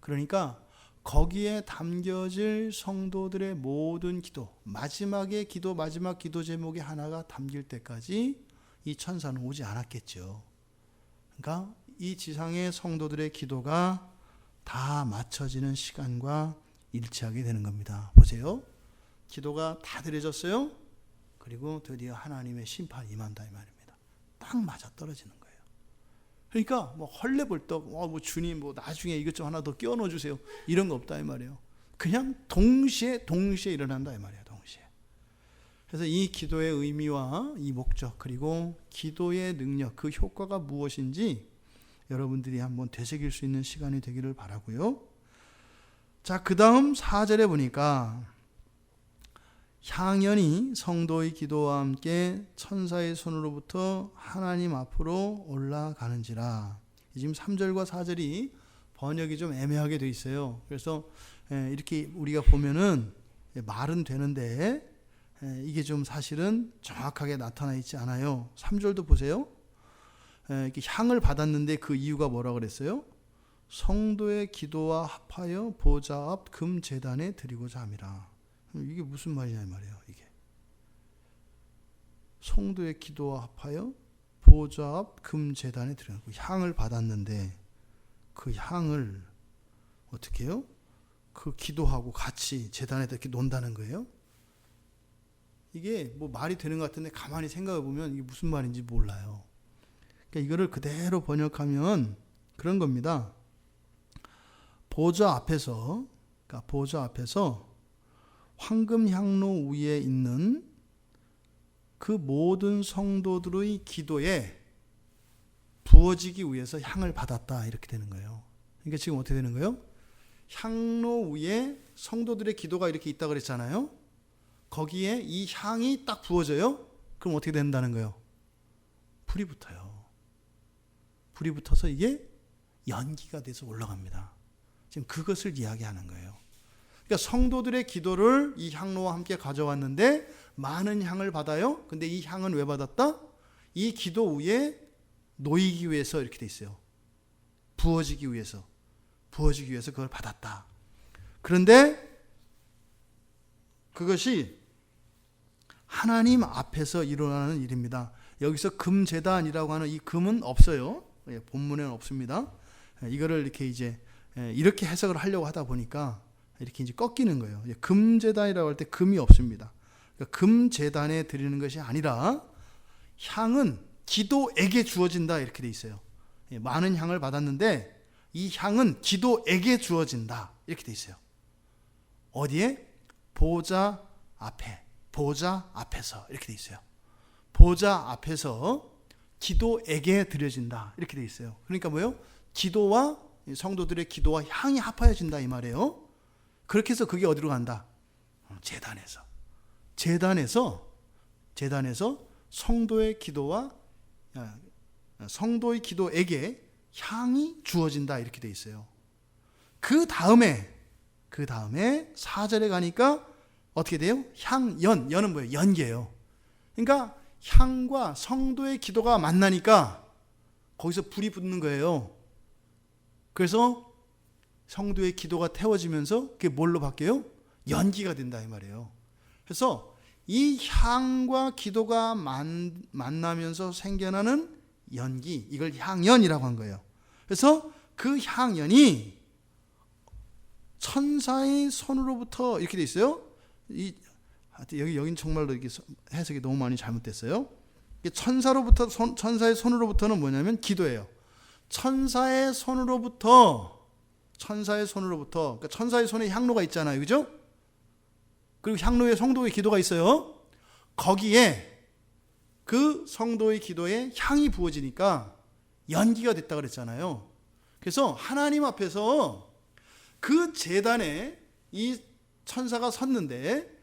그러니까 거기에 담겨질 성도들의 모든 기도, 마지막의 기도, 마지막 기도 제목이 하나가 담길 때까지 이 천사는 오지 않았겠죠. 그러니까 이 지상의 성도들의 기도가 다 맞춰지는 시간과 일치하게 되는 겁니다. 보세요. 기도가 다 드려졌어요. 그리고 드디어 하나님의 심판이 임한다 이 말입니다. 딱 맞아 떨어지는 거예요. 그러니까 뭐 헐레벌떡 주님 나중에 이것 좀 하나 더 끼워 넣어 주세요. 이런 거 없다 이 말이에요. 그냥 동시에 일어난다 이 말이에요. 동시에. 그래서 이 기도의 의미와 이 목적 그리고 기도의 능력 그 효과가 무엇인지 여러분들이 한번 되새길 수 있는 시간이 되기를 바라고요. 자, 그다음 4절에 보니까 향연이 성도의 기도와 함께 천사의 손으로부터 하나님 앞으로 올라가는지라. 지금 3절과 4절이 번역이 좀 애매하게 돼 있어요. 그래서 이렇게 우리가 보면은 말은 되는데 이게 좀 사실은 정확하게 나타나 있지 않아요. 3절도 보세요. 이렇게 향을 받았는데 그 이유가 뭐라고 그랬어요? 성도의 기도와 합하여 보좌 앞 금제단에 드리고자 함이라. 이게 무슨 말이냐 이 말이에요. 이게 성도의 기도와 합하여 보좌 앞 금제단에 드리는 그 향을 받았는데 그 향을 어떻게 해요? 그 기도하고 같이 제단에다 이렇게 놓는다는 거예요. 이게 뭐 말이 되는 것 같은데 가만히 생각해 보면 이게 무슨 말인지 몰라요. 그러니까 이거를 그대로 번역하면 그런 겁니다. 보좌 앞에서 황금 향로 위에 있는 그 모든 성도들의 기도에 부어지기 위해서 향을 받았다 이렇게 되는 거예요. 그러니까 지금 어떻게 되는 거예요? 향로 위에 성도들의 기도가 이렇게 있다 그랬잖아요. 거기에 이 향이 딱 부어져요. 그럼 어떻게 된다는 거예요? 불이 붙어요. 불이 붙어서 이게 연기가 돼서 올라갑니다. 지금 그것을 이야기하는 거예요. 그러니까 성도들의 기도를 이 향로와 함께 가져왔는데 많은 향을 받아요. 근데 이 향은 왜 받았다? 이 기도 위에 놓이기 위해서 이렇게 돼 있어요. 부어지기 위해서 그걸 받았다. 그런데 그것이 하나님 앞에서 일어나는 일입니다. 여기서 금제단이라고 하는 이 금은 없어요. 본문에는 없습니다. 이거를 이렇게 이제 이렇게 해석을 하려고 하다 보니까 이렇게 이제 꺾이는 거예요. 금제단이라고 할 때 금이 없습니다. 그러니까 금제단에 드리는 것이 아니라 향은 기도에게 주어진다 이렇게 돼 있어요. 많은 향을 받았는데 이 향은 기도에게 주어진다 이렇게 돼 있어요. 어디에? 보좌 앞에서 이렇게 돼 있어요. 보좌 앞에서 기도에게 드려진다 이렇게 돼 있어요. 그러니까 뭐예요? 기도와 성도들의 기도와 향이 합하여진다 이 말이에요. 그렇게 해서 그게 어디로 간다? 제단에서 성도의 기도와 성도의 기도에게 향이 주어진다 이렇게 돼 있어요. 그 다음에 4절에 가니까 어떻게 돼요? 향연, 연은 뭐예요? 연기예요. 그러니까 향과 성도의 기도가 만나니까 거기서 불이 붙는 거예요. 그래서 성도의 기도가 태워지면서 그게 뭘로 바뀌어요? 연기가 된다 이 말이에요. 그래서 이 향과 기도가 만나면서 생겨나는 연기, 이걸 향연이라고 한 거예요. 그래서 그 향연이 천사의 손으로부터 이렇게 돼 있어요. 여긴 정말로 이렇게 해석이 너무 많이 잘못됐어요. 천사의 손으로부터는 뭐냐면 기도예요. 천사의 손으로부터, 그러니까 천사의 손에 향로가 있잖아요, 그죠? 그리고 향로에 성도의 기도가 있어요. 거기에 그 성도의 기도에 향이 부어지니까 연기가 됐다 그랬잖아요. 그래서 하나님 앞에서 그 제단에 이 천사가 섰는데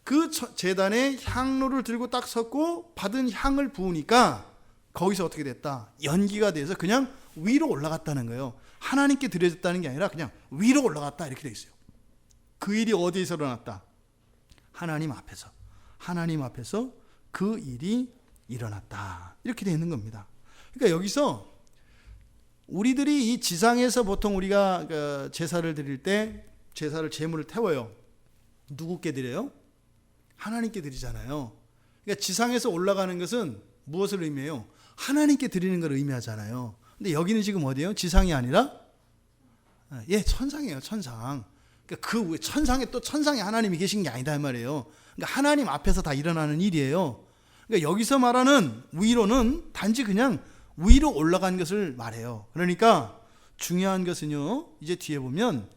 그 제단에 향로를 들고 딱 섰고 받은 향을 부으니까 거기서 어떻게 됐다? 연기가 돼서 그냥 위로 올라갔다는 거예요. 하나님께 드려졌다는 게 아니라 그냥 위로 올라갔다 이렇게 돼 있어요. 그 일이 어디에서 일어났다? 하나님 앞에서 그 일이 일어났다 이렇게 되어 있는 겁니다. 그러니까 여기서 우리들이 이 지상에서 보통 우리가 제사를 드릴 때 제물을 태워요. 누구께 드려요? 하나님께 드리잖아요. 그러니까 지상에서 올라가는 것은 무엇을 의미해요? 하나님께 드리는 걸 의미하잖아요. 근데 여기는 지금 어디예요? 지상이 아니라 천상이에요. 천상. 그러니까 그 천상에 또 천상에 하나님이 계신 게 아니다 이 말이에요. 그러니까 하나님 앞에서 다 일어나는 일이에요. 그러니까 여기서 말하는 위로는 단지 그냥 위로 올라간 것을 말해요. 그러니까 중요한 것은요, 이제 뒤에 보면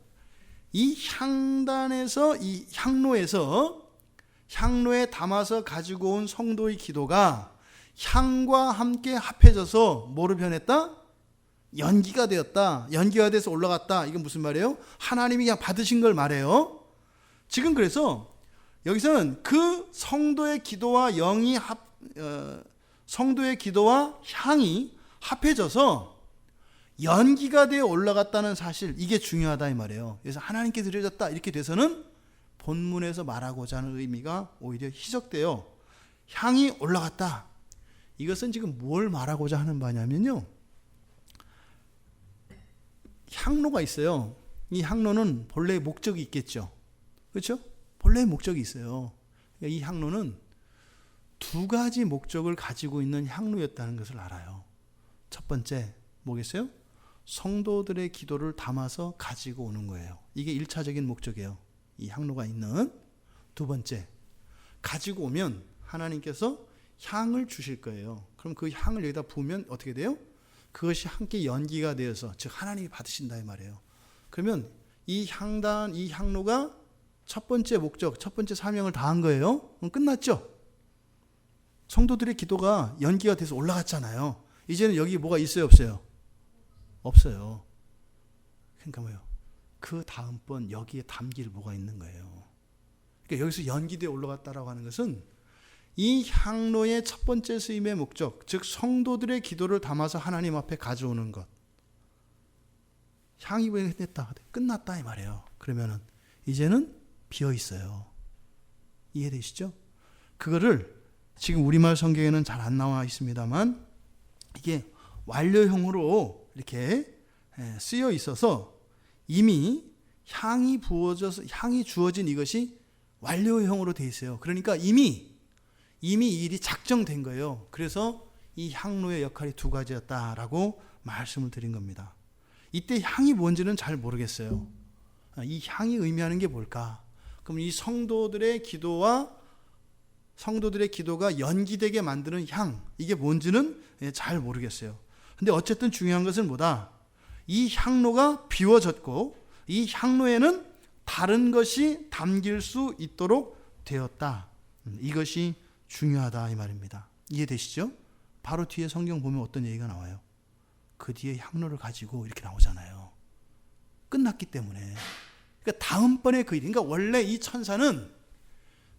이 향단에서, 이 향로에 담아서 가지고 온 성도의 기도가 향과 함께 합해져서 뭐로 변했다? 연기가 되었다. 연기가 돼서 올라갔다. 이건 무슨 말이에요? 하나님이 그냥 받으신 걸 말해요. 지금 그래서 여기서는 그 성도의 기도와 성도의 기도와 향이 합해져서 연기가 되어 올라갔다는 사실, 이게 중요하다 이 말이에요. 그래서 하나님께 드려졌다 이렇게 돼서는 본문에서 말하고자 하는 의미가 오히려 희석되어 향이 올라갔다. 이것은 지금 뭘 말하고자 하는 바냐면요, 향로가 있어요. 이 향로는 본래의 목적이 있겠죠. 그렇죠? 본래의 목적이 있어요. 이 향로는 두 가지 목적을 가지고 있는 향로였다는 것을 알아요. 첫 번째 뭐겠어요? 성도들의 기도를 담아서 가지고 오는 거예요. 이게 1차적인 목적이에요. 이 향로가 있는. 두 번째, 가지고 오면 하나님께서 향을 주실 거예요. 그럼 그 향을 여기다 부으면 어떻게 돼요? 그것이 함께 연기가 되어서, 즉 하나님이 받으신다 이 말이에요. 그러면 이 향로가 첫 번째 목적, 첫 번째 사명을 다한 거예요. 그럼 끝났죠? 성도들의 기도가 연기가 돼서 올라갔잖아요. 이제는 여기 뭐가 있어요, 없어요? 없어요. 그러니까 뭐예요? 그 다음번 여기에 담길 뭐가 있는 거예요. 그러니까 여기서 연기되어 올라갔다라고 하는 것은 이 향로의 첫 번째 쓰임의 목적, 즉 성도들의 기도를 담아서 하나님 앞에 가져오는 것. 향이 됐다, 끝났다 이 말이에요. 그러면은 이제는 비어 있어요. 이해되시죠? 그거를 지금 우리말 성경에는 잘 안 나와 있습니다만 이게 완료형으로 이렇게 쓰여 있어서 이미 향이 주어진 이것이 완료형으로 돼 있어요. 그러니까 이미 이 일이 작정된 거예요. 그래서 이 향로의 역할이 두 가지였다라고 말씀을 드린 겁니다. 이때 향이 뭔지는 잘 모르겠어요. 이 향이 의미하는 게 뭘까? 그럼 이 성도들의 기도가 연기되게 만드는 향, 이게 뭔지는 잘 모르겠어요. 근데 어쨌든 중요한 것은 뭐다? 이 향로가 비워졌고 이 향로에는 다른 것이 담길 수 있도록 되었다. 이것이 중요하다 이 말입니다. 이해되시죠? 바로 뒤에 성경 보면 어떤 얘기가 나와요? 그 뒤에 향로를 가지고 이렇게 나오잖아요. 끝났기 때문에. 그러니까 다음번에 그 일, 그러니까 원래 이 천사는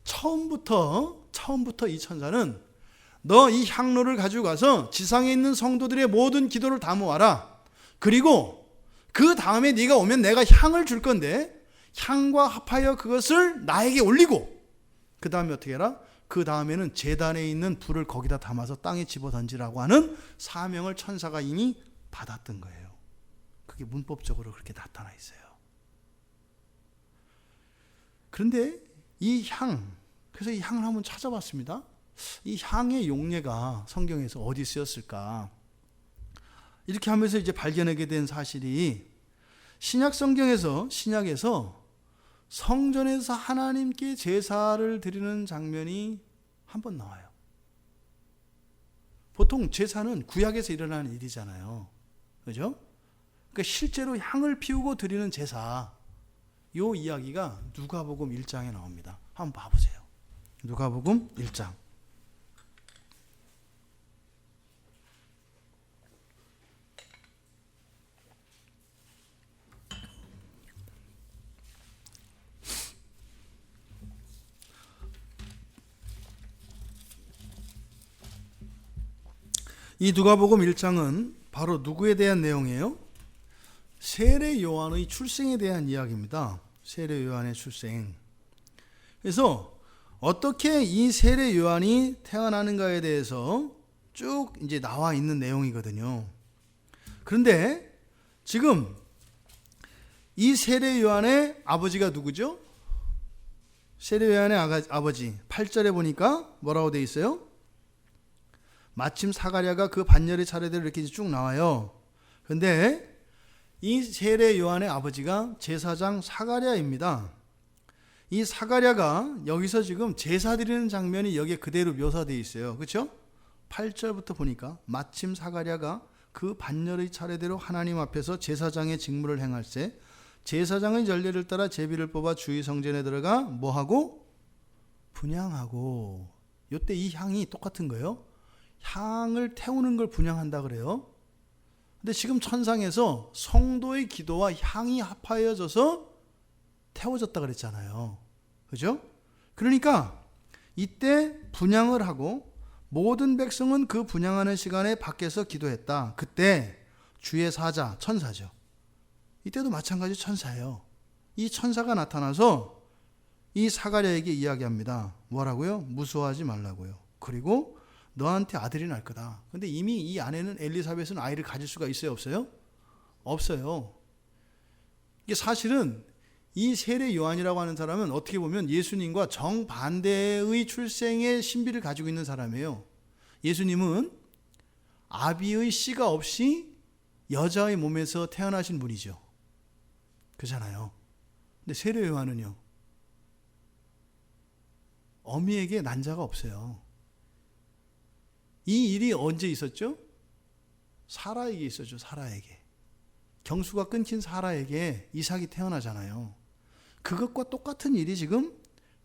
처음부터 이 천사는 너 이 향로를 가지고 가서 지상에 있는 성도들의 모든 기도를 다 모아라. 그리고 그 다음에 네가 오면 내가 향을 줄 건데 향과 합하여 그것을 나에게 올리고 그 다음에 어떻게 해라? 그 다음에는 제단에 있는 불을 거기다 담아서 땅에 집어 던지라고 하는 사명을 천사가 이미 받았던 거예요. 그게 문법적으로 그렇게 나타나 있어요. 그런데 이 향, 그래서 이 향을 한번 찾아봤습니다. 이 향의 용례가 성경에서 어디 쓰였을까? 이렇게 하면서 이제 발견하게 된 사실이 신약 성경에서, 신약에서 성전에서 하나님께 제사를 드리는 장면이 한 번 나와요. 보통 제사는 구약에서 일어나는 일이잖아요. 그죠? 그러니까 실제로 향을 피우고 드리는 제사, 요 이야기가 누가복음 1장에 나옵니다. 한번 봐보세요. 누가복음 1장. 이 누가복음 1장은 바로 누구에 대한 내용이에요? 세례 요한의 출생에 대한 이야기입니다. 세례 요한의 출생. 그래서 어떻게 이 세례 요한이 태어나는가에 대해서 쭉 이제 나와 있는 내용이거든요. 그런데 지금 이 세례 요한의 아버지가 누구죠? 세례 요한의 아버지 8절에 보니까 뭐라고 돼 있어요? 마침 사가랴가 그 반열의 차례대로 이렇게 쭉 나와요. 그런데 이 세례 요한의 아버지가 제사장 사가랴입니다. 이 사가랴가 여기서 지금 제사 드리는 장면이 여기에 그대로 묘사되어 있어요. 그렇죠? 8절부터 보니까 마침 사가랴가 그 반열의 차례대로 하나님 앞에서 제사장의 직무를 행할세 제사장의 전례를 따라 제비를 뽑아 주의 성전에 들어가 뭐하고? 분향하고. 이때 이 향이 똑같은 거예요. 향을 태우는 걸 분향한다 그래요. 근데 지금 천상에서 성도의 기도와 향이 합하여져서 태워졌다 그랬잖아요. 그죠? 그러니까 이때 분향을 하고 모든 백성은 그 분향하는 시간에 밖에서 기도했다. 그때 주의 사자, 천사죠. 이때도 마찬가지 천사예요. 이 천사가 나타나서 이 사가랴에게 이야기합니다. 뭐라고요? 무서워하지 말라고요. 그리고 너한테 아들이 날 거다. 근데 이미 이 아내는 엘리사벳은 아이를 가질 수가 있어요? 없어요? 없어요. 이게 사실은 이 세례 요한이라고 하는 사람은 어떻게 보면 예수님과 정반대의 출생의 신비를 가지고 있는 사람이에요. 예수님은 아비의 씨가 없이 여자의 몸에서 태어나신 분이죠. 그렇잖아요. 근데 세례 요한은요. 어미에게 난자가 없어요. 이 일이 언제 있었죠? 사라에게 있었죠. 사라에게. 경수가 끊긴 사라에게 이삭이 태어나잖아요. 그것과 똑같은 일이 지금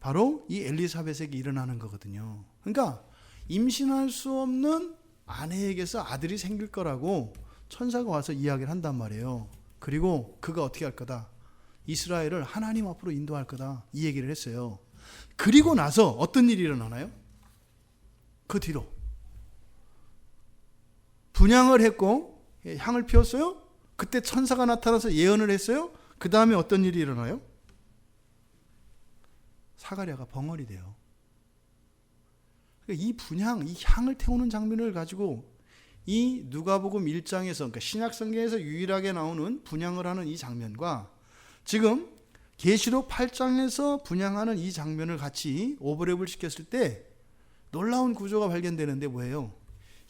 바로 이 엘리사벳에게 일어나는 거거든요. 그러니까 임신할 수 없는 아내에게서 아들이 생길 거라고 천사가 와서 이야기를 한단 말이에요. 그리고 그가 어떻게 할 거다? 이스라엘을 하나님 앞으로 인도할 거다. 이 얘기를 했어요. 그리고 나서 어떤 일이 일어나나요? 그 뒤로 분향을 했고 향을 피웠어요. 그때 천사가 나타나서 예언을 했어요. 그 다음에 어떤 일이 일어나요? 사가랴가 벙어리 돼요. 이 분향, 이 향을 태우는 장면을 가지고 이 누가복음 1장에서 그러니까 신약 성경에서 유일하게 나오는 분향을 하는 이 장면과 지금 계시록 8장에서 분향하는 이 장면을 같이 오버랩을 시켰을 때 놀라운 구조가 발견되는데 뭐예요?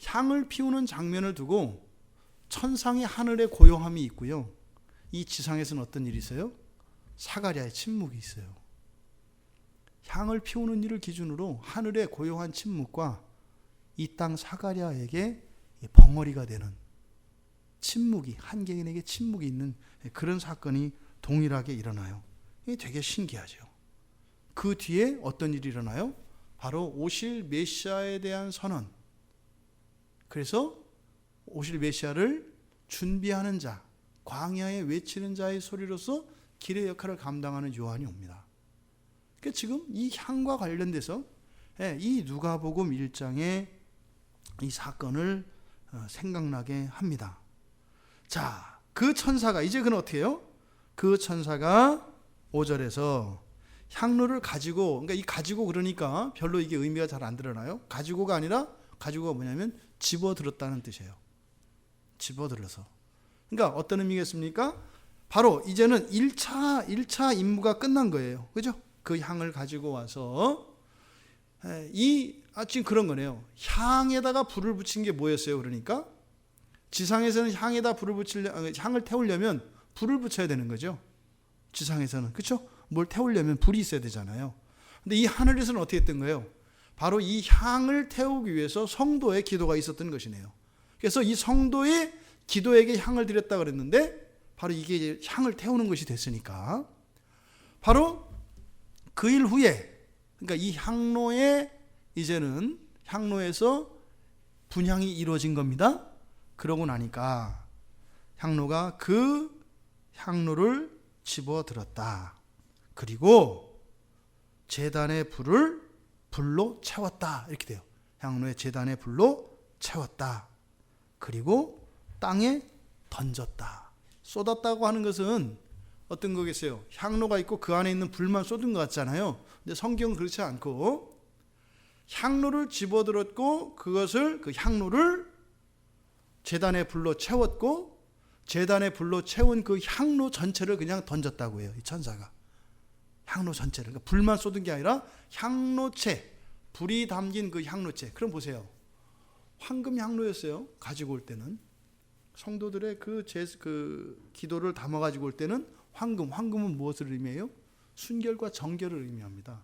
향을 피우는 장면을 두고 천상의 하늘의 고요함이 있고요. 이 지상에서는 어떤 일이 있어요? 사가랴의 침묵이 있어요. 향을 피우는 일을 기준으로 하늘의 고요한 침묵과 이 땅 사가랴에게 벙어리가 되는 침묵이, 한 개인에게 침묵이 있는 그런 사건이 동일하게 일어나요. 이게 되게 신기하죠. 그 뒤에 어떤 일이 일어나요? 바로 오실 메시아에 대한 선언. 그래서 오실 메시아를 준비하는 자, 광야에 외치는 자의 소리로서 길의 역할을 감당하는 요한이 옵니다. 그러니까 지금 이 향과 관련돼서 이 누가복음 1장에 이 사건을 생각나게 합니다. 자, 그 천사가 이제 그는 어떻게 해요? 그 천사가 5절에서 향로를 가지고, 그러니까 이 가지고 그러니까 별로 이게 의미가 잘 안 드러나요. 가지고가 아니라 가지고가 뭐냐면 집어들었다는 뜻이에요. 집어들어서. 그러니까 어떤 의미겠습니까? 바로 이제는 1차 임무가 끝난 거예요. 그죠? 그 향을 가지고 와서 지금 그런 거네요. 향에다가 불을 붙인 게 뭐였어요? 그러니까 지상에서는 향에다 향을 태우려면 불을 붙여야 되는 거죠. 지상에서는. 그렇죠? 뭘 태우려면 불이 있어야 되잖아요. 근데 이 하늘에서는 어떻게 했던 거예요? 바로 이 향을 태우기 위해서 성도의 기도가 있었던 것이네요. 그래서 이 성도의 기도에게 향을 드렸다 그랬는데 바로 이게 이제 향을 태우는 것이 됐으니까 바로 그 일 후에, 그러니까 이 향로에 이제는 향로에서 분향이 이루어진 겁니다. 그러고 나니까 향로가 그 향로를 집어들었다. 그리고 제단의 불을 불로 채웠다. 이렇게 돼요. 향로의 제단의 불로 채웠다. 그리고 땅에 던졌다. 쏟았다고 하는 것은 어떤 거겠어요? 향로가 있고 그 안에 있는 불만 쏟은 것 같잖아요. 근데 성경은 그렇지 않고 향로를 집어들었고 그것을, 그 향로를 제단의 불로 채웠고 제단의 불로 채운 그 향로 전체를 그냥 던졌다고 해요. 이 천사가. 향로 전체를. 그러니까 불만 쏟은 게 아니라 향로체, 불이 담긴 그 향로체. 그럼 보세요. 황금 향로였어요. 가지고 올 때는. 성도들의 그 기도를 담아 가지고 올 때는 황금은 무엇을 의미해요? 순결과 정결을 의미합니다.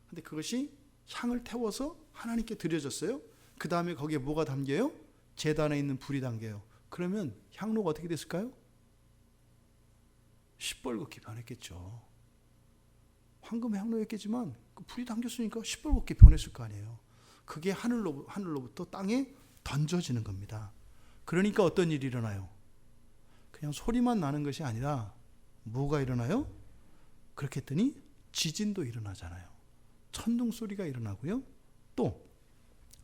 근데 그것이 향을 태워서 하나님께 드려졌어요. 그 다음에 거기에 뭐가 담겨요? 제단에 있는 불이 담겨요. 그러면 향로가 어떻게 됐을까요? 시뻘겋게 변했겠죠. 황금 향로였겠지만 그 불이 담겼으니까 시뻘겋게 변했을 거 아니에요. 그게 하늘로부터 땅에 던져지는 겁니다. 그러니까 어떤 일이 일어나요? 그냥 소리만 나는 것이 아니라 뭐가 일어나요? 그렇게 했더니 지진도 일어나잖아요. 천둥 소리가 일어나고요. 또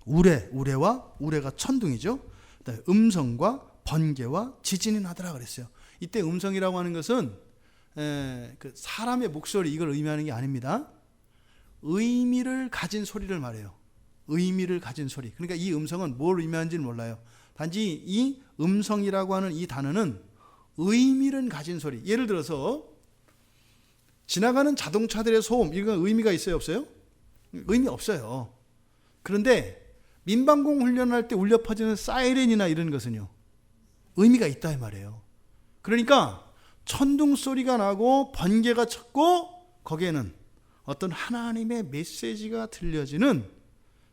우레가 천둥이죠. 그다음에 음성과 번개와 지진이 나더라 그랬어요. 이때 음성이라고 하는 것은 그 사람의 목소리, 이걸 의미하는 게 아닙니다. 의미를 가진 소리를 말해요. 의미를 가진 소리. 그러니까 이 음성은 뭘 의미하는지는 몰라요. 단지 이 음성이라고 하는 이 단어는 의미를 가진 소리. 예를 들어서 지나가는 자동차들의 소음, 이건 의미가 있어요, 없어요? 의미 없어요. 그런데 민방공 훈련할 때 울려 퍼지는 사이렌이나 이런 것은요, 의미가 있다 이 말이에요. 그러니까 천둥 소리가 나고 번개가 쳤고 거기에는 어떤 하나님의 메시지가 들려지는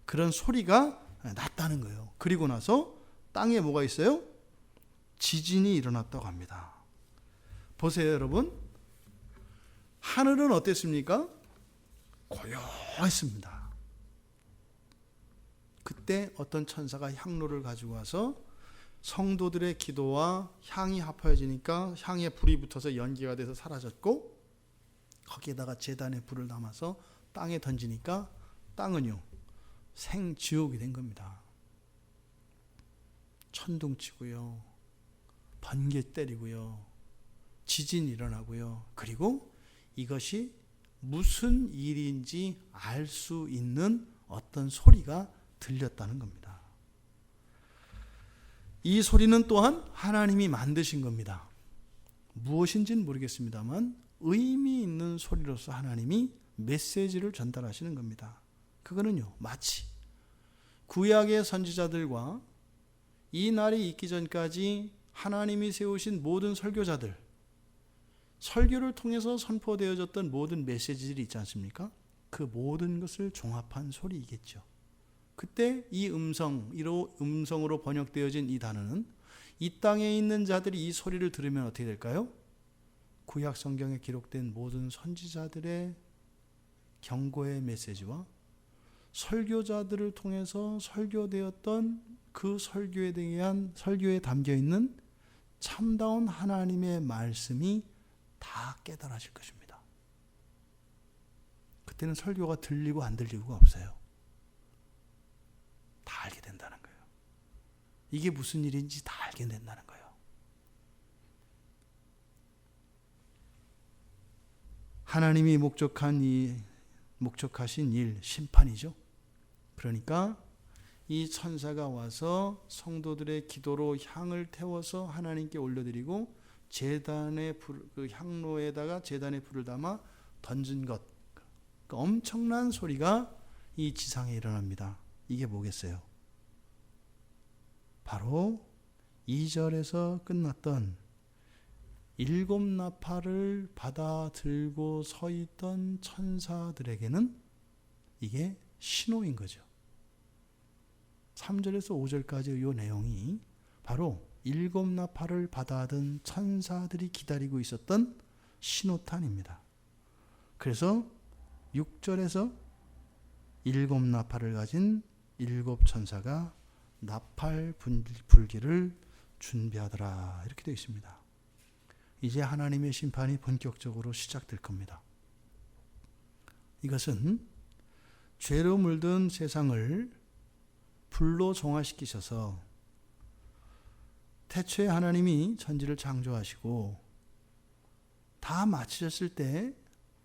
그런 소리가 났다는 거예요. 그리고 나서 땅에 뭐가 있어요? 지진이 일어났다고 합니다. 보세요, 여러분. 하늘은 어땠습니까? 고요했습니다. 그때 어떤 천사가 향로를 가지고 와서 성도들의 기도와 향이 합하여지니까 향에 불이 붙어서 연기가 돼서 사라졌고, 거기에다가 제단에 불을 담아서 땅에 던지니까 땅은요, 생지옥이 된 겁니다. 천둥 치고요, 번개 때리고요, 지진이 일어나고요. 그리고 이것이 무슨 일인지 알 수 있는 어떤 소리가 들렸다는 겁니다. 이 소리는 또한 하나님이 만드신 겁니다. 무엇인지는 모르겠습니다만 의미 있는 소리로서 하나님이 메시지를 전달하시는 겁니다. 그거는요, 마치 구약의 선지자들과 이 날이 있기 전까지 하나님이 세우신 모든 설교자들, 설교를 통해서 선포되어졌던 모든 메시지들이 있지 않습니까? 그 모든 것을 종합한 소리이겠죠. 그때 이 음성으로 번역되어진 이 단어는 이 땅에 있는 자들이 이 소리를 들으면 어떻게 될까요? 구약 성경에 기록된 모든 선지자들의 경고의 메시지와 설교자들을 통해서 설교되었던 그 설교에 대한 설교에 담겨 있는 참다운 하나님의 말씀이 다 깨달아질 것입니다. 그때는 설교가 들리고 안 들리고가 없어요. 다 알게 된다는 거예요. 이게 무슨 일인지 다 알게 된다는 거예요. 하나님이 목적하신 일, 심판이죠. 그러니까 이 천사가 와서 성도들의 기도로 향을 태워서 하나님께 올려드리고 제단의 그 향로에다가 제단의 불을 담아 던진 것, 그 엄청난 소리가 이 지상에 일어납니다. 이게 뭐겠어요? 바로 2절에서 끝났던 7 나팔을 받아 들고 서 있던 천사들에게는 이게 신호인 거죠. 3절에서 5절까지 이 내용이 바로 7 나팔을 받아든 천사들이 기다리고 있었던 신호탄입니다. 그래서 6절에서 7 나팔을 가진 7 천사가 나팔 불기를 준비하더라 이렇게 되어 있습니다. 이제 하나님의 심판이 본격적으로 시작될 겁니다. 이것은 죄로 물든 세상을 불로 정화시키셔서 태초에 하나님이 천지를 창조하시고 다 마치셨을 때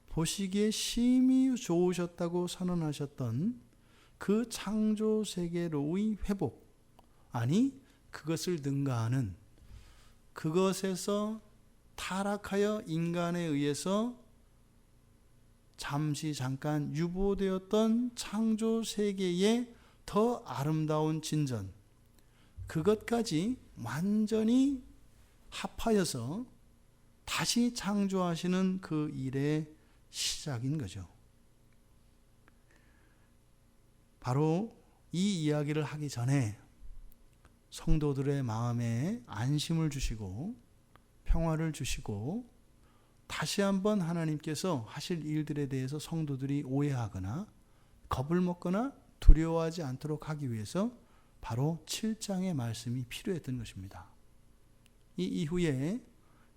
보시기에 심히 좋으셨다고 선언하셨던 그 창조 세계로의 회복, 아니 그것을 능가하는, 그것에서 타락하여 인간에 의해서 잠깐 유보되었던 창조 세계의 더 아름다운 진전, 그것까지 완전히 합하여서 다시 창조하시는 그 일의 시작인 거죠. 바로 이 이야기를 하기 전에 성도들의 마음에 안심을 주시고 평화를 주시고 다시 한번 하나님께서 하실 일들에 대해서 성도들이 오해하거나 겁을 먹거나 두려워하지 않도록 하기 위해서 바로 7장의 말씀이 필요했던 것입니다. 이 이후에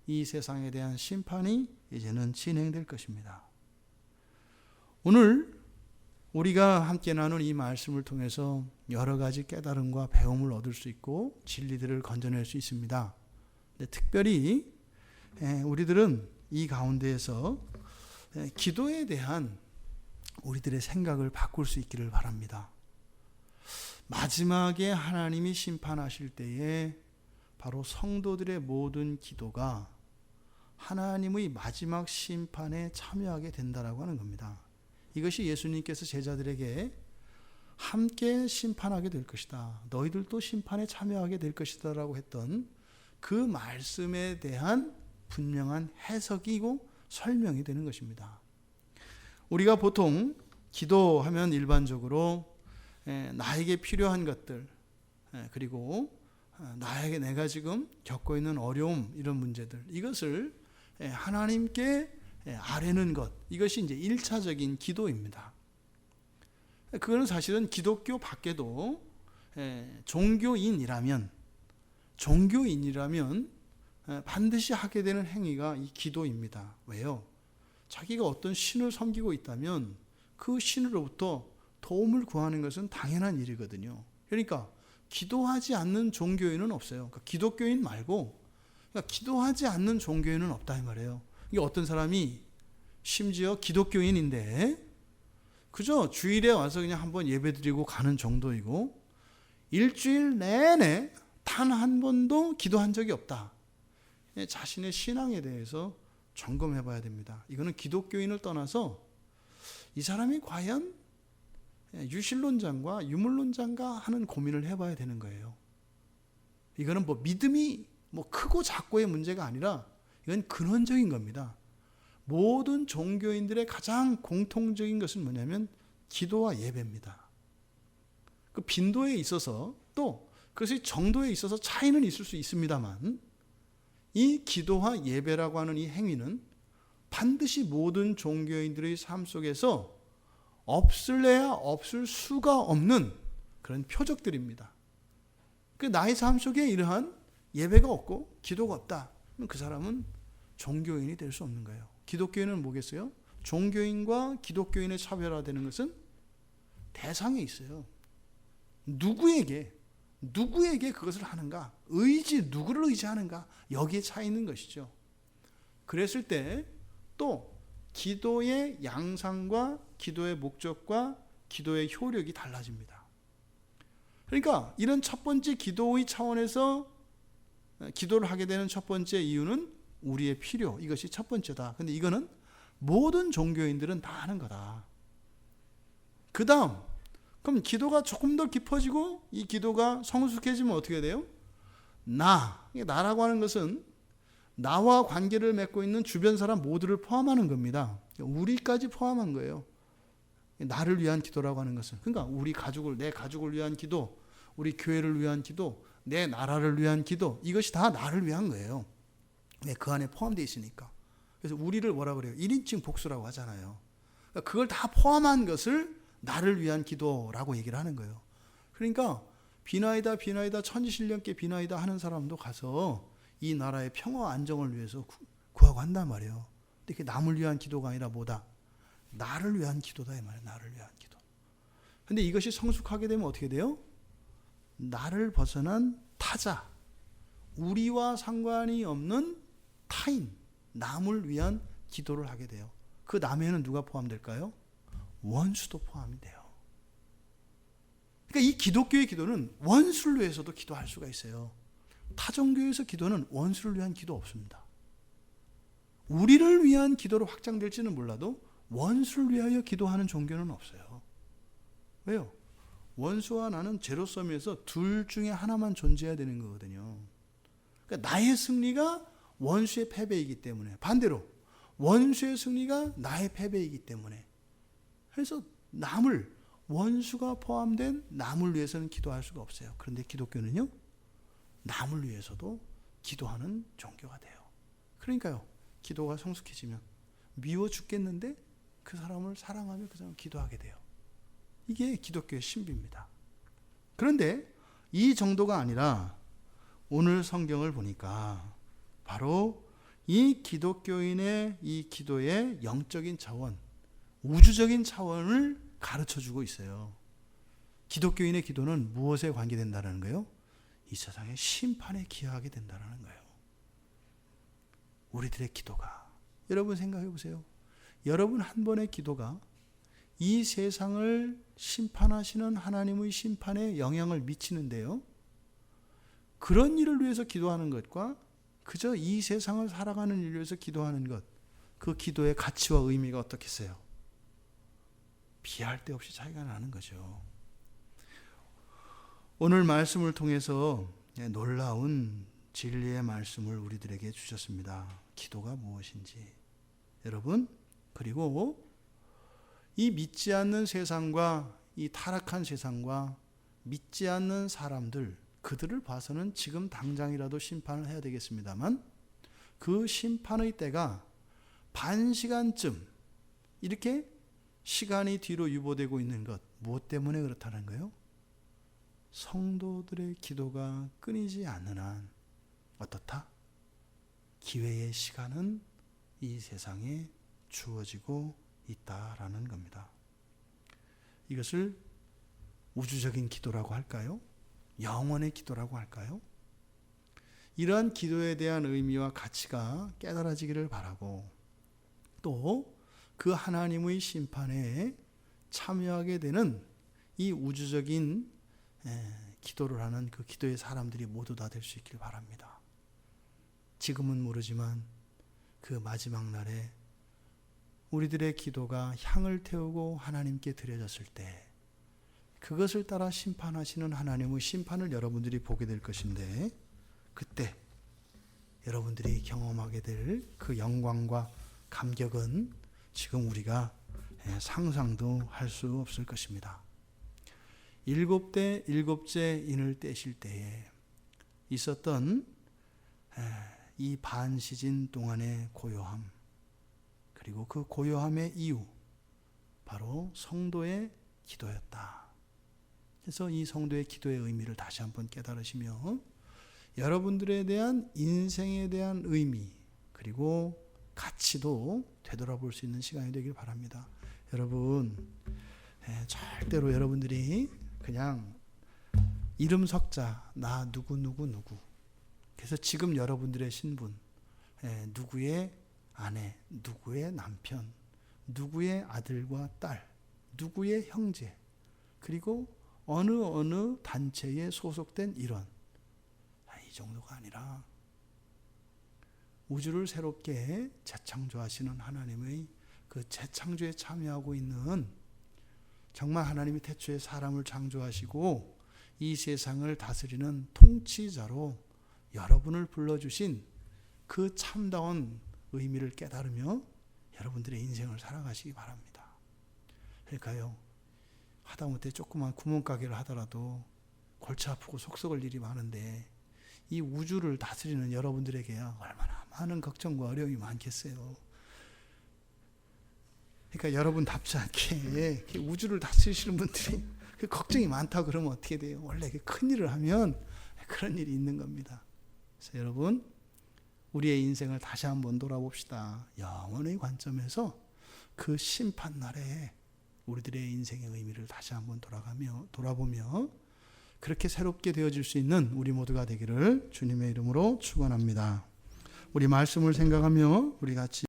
이 세상에 대한 심판이 이제는 진행될 것입니다. 오늘 우리가 함께 나눈 이 말씀을 통해서 여러 가지 깨달음과 배움을 얻을 수 있고 진리들을 건져낼 수 있습니다. 근데 특별히 우리들은 이 가운데에서 기도에 대한 우리들의 생각을 바꿀 수 있기를 바랍니다. 마지막에 하나님이 심판하실 때에 바로 성도들의 모든 기도가 하나님의 마지막 심판에 참여하게 된다라고 하는 겁니다. 이것이 예수님께서 제자들에게 함께 심판하게 될 것이다, 너희들도 심판에 참여하게 될 것이다 라고 했던 그 말씀에 대한 분명한 해석이고 설명이 되는 것입니다. 우리가 보통 기도하면 일반적으로 나에게 필요한 것들, 그리고 내가 지금 겪고 있는 어려움, 이런 문제들, 이것을 하나님께 아뢰는 것, 이것이 이제 1차적인 기도입니다. 그거는 사실은 기독교 밖에도 종교인이라면 반드시 하게 되는 행위가 이 기도입니다. 왜요? 자기가 어떤 신을 섬기고 있다면 그 신으로부터 도움을 구하는 것은 당연한 일이거든요. 그러니까 기도하지 않는 종교인은 없어요. 그러니까 기독교인 말고, 그러니까 기도하지 않는 종교인은 없다 이 말이에요. 이게 어떤 사람이 심지어 기독교인인데 그저 주일에 와서 그냥 한번 예배드리고 가는 정도이고 일주일 내내 단 한 번도 기도한 적이 없다. 자신의 신앙에 대해서 점검해 봐야 됩니다. 이거는 기독교인을 떠나서 이 사람이 과연 유실론자인가 유물론자인가 하는 고민을 해봐야 되는 거예요. 이거는 믿음이 크고 작고의 문제가 아니라 이건 근원적인 겁니다. 모든 종교인들의 가장 공통적인 것은 뭐냐면 기도와 예배입니다. 그 빈도에 있어서 또 그것의 정도에 있어서 차이는 있을 수 있습니다만 이 기도와 예배라고 하는 이 행위는 반드시 모든 종교인들의 삶 속에서 없을래야 없을 수가 없는 그런 표적들입니다. 그 나의 삶 속에 이러한 예배가 없고 기도가 없다, 그 사람은 종교인이 될 수 없는 거예요. 기독교인은 뭐겠어요? 종교인과 기독교인의 차별화되는 것은 대상에 있어요. 누구에게 누구에게 그것을 하는가? 누구를 의지하는가? 여기에 차 있는 것이죠. 그랬을 때 또 기도의 양상과 기도의 목적과 기도의 효력이 달라집니다. 그러니까 이런 첫 번째 기도의 차원에서 기도를 하게 되는 첫 번째 이유는 우리의 필요, 이것이 첫 번째다. 근데 이거는 모든 종교인들은 다 하는 거다. 그 다음, 그럼 기도가 조금 더 깊어지고 이 기도가 성숙해지면 어떻게 돼요? 나라고 하는 것은 나와 관계를 맺고 있는 주변 사람 모두를 포함하는 겁니다. 우리까지 포함한 거예요. 나를 위한 기도라고 하는 것은. 그러니까 내 가족을 위한 기도, 우리 교회를 위한 기도, 내 나라를 위한 기도, 이것이 다 나를 위한 거예요. 그 안에 포함되어 있으니까. 그래서 우리를 뭐라 그래요? 1인칭 복수라고 하잖아요. 그러니까 그걸 다 포함한 것을 나를 위한 기도라고 얘기를 하는 거예요. 그러니까 비나이다 천지신령께 비나이다 하는 사람도 가서 이 나라의 평화 안정을 위해서 구하고 한단 말이에요. 근데 그게 남을 위한 기도가 아니라 뭐다? 나를 위한 기도다 이 말이에요. 나를 위한 기도. 근데 이것이 성숙하게 되면 어떻게 돼요? 나를 벗어난 타자, 우리와 상관이 없는 타인, 남을 위한 기도를 하게 돼요. 그 남에는 누가 포함될까요? 원수도 포함이 돼요. 그러니까 이 기독교의 기도는 원수를 위해서도 기도할 수가 있어요. 타종교에서 기도는 원수를 위한 기도 없습니다. 우리를 위한 기도로 확장될지는 몰라도 원수를 위하여 기도하는 종교는 없어요. 왜요? 원수와 나는 제로섬에서 둘 중에 하나만 존재해야 되는 거거든요. 그러니까 나의 승리가 원수의 패배이기 때문에, 반대로 원수의 승리가 나의 패배이기 때문에, 그래서 원수가 포함된 남을 위해서는 기도할 수가 없어요. 그런데 기독교는요, 남을 위해서도 기도하는 종교가 돼요. 그러니까요, 기도가 성숙해지면 미워 죽겠는데 그 사람을 사랑하며 그 사람을 기도하게 돼요. 이게 기독교의 신비입니다. 그런데 이 정도가 아니라 오늘 성경을 보니까 바로 이 기독교인의 이 기도의 영적인 차원, 우주적인 차원을 가르쳐주고 있어요. 기독교인의 기도는 무엇에 관계된다는 거예요? 이 세상의 심판에 기여하게 된다는 거예요. 우리들의 기도가, 여러분 생각해 보세요. 여러분 한 번의 기도가 이 세상을 심판하시는 하나님의 심판에 영향을 미치는데요, 그런 일을 위해서 기도하는 것과 그저 이 세상을 살아가는 일을 위해서 기도하는 것, 그 기도의 가치와 의미가 어떻겠어요? 비할 데 없이 차이가 나는 거죠. 오늘 말씀을 통해서 놀라운 진리의 말씀을 우리들에게 주셨습니다. 기도가 무엇인지. 여러분, 그리고 이 믿지 않는 세상과 이 타락한 세상과 믿지 않는 사람들, 그들을 봐서는 지금 당장이라도 심판을 해야 되겠습니다만, 그 심판의 때가 반시간쯤 이렇게 시간이 뒤로 유보되고 있는 것, 무엇 때문에 그렇다는 거예요? 성도들의 기도가 끊이지 않는 한 어떻다? 기회의 시간은 이 세상에 주어지고 있다라는 겁니다. 이것을 우주적인 기도라고 할까요? 영원의 기도라고 할까요? 이러한 기도에 대한 의미와 가치가 깨달아지기를 바라고, 또 그 하나님의 심판에 참여하게 되는 이 우주적인 기도를 하는 그 기도의 사람들이 모두 다 될 수 있길 바랍니다. 지금은 모르지만 그 마지막 날에 우리들의 기도가 향을 태우고 하나님께 드려졌을 때 그것을 따라 심판하시는 하나님의 심판을 여러분들이 보게 될 것인데, 그때 여러분들이 경험하게 될 그 영광과 감격은 지금 우리가 상상도 할 수 없을 것입니다. 7대 7째 인을 떼실 때에 있었던 이 반시즌 동안의 고요함, 그리고 그 고요함의 이유, 바로 성도의 기도였다. 그래서 이 성도의 기도의 의미를 다시 한번 깨달으시며 여러분들에 대한 인생에 대한 의미 그리고 가치도 되돌아볼 수 있는 시간이 되길 바랍니다. 여러분, 절대로 여러분들이 그냥 이름 석자 나 누구. 그래서 지금 여러분들의 신분, 누구의 아내, 누구의 남편, 누구의 아들과 딸, 누구의 형제, 그리고 어느 단체에 소속된 일원, 이 정도가 아니라 우주를 새롭게 재창조하시는 하나님의 그 재창조에 참여하고 있는, 정말 하나님이 태초에 사람을 창조하시고 이 세상을 다스리는 통치자로 여러분을 불러주신 그 참다운 의미를 깨달으며 여러분들의 인생을 살아가시기 바랍니다. 그러니까요, 하다못해 조그만 구멍가게를 하더라도 골치 아프고 속 썩을 일이 많은데 이 우주를 다스리는 여러분들에게 얼마나 많은 걱정과 어려움이 많겠어요. 그러니까 여러분답지 않게 우주를 다스리시는 분들이 그 걱정이 많다고 그러면 어떻게 돼요? 원래 큰 일을 하면 그런 일이 있는 겁니다. 그래서 여러분, 우리의 인생을 다시 한번 돌아봅시다. 영원의 관점에서 그 심판날에 우리들의 인생의 의미를 다시 한번 돌아보며 그렇게 새롭게 되어질 수 있는 우리 모두가 되기를 주님의 이름으로 축원합니다. 우리 말씀을 생각하며 우리 같이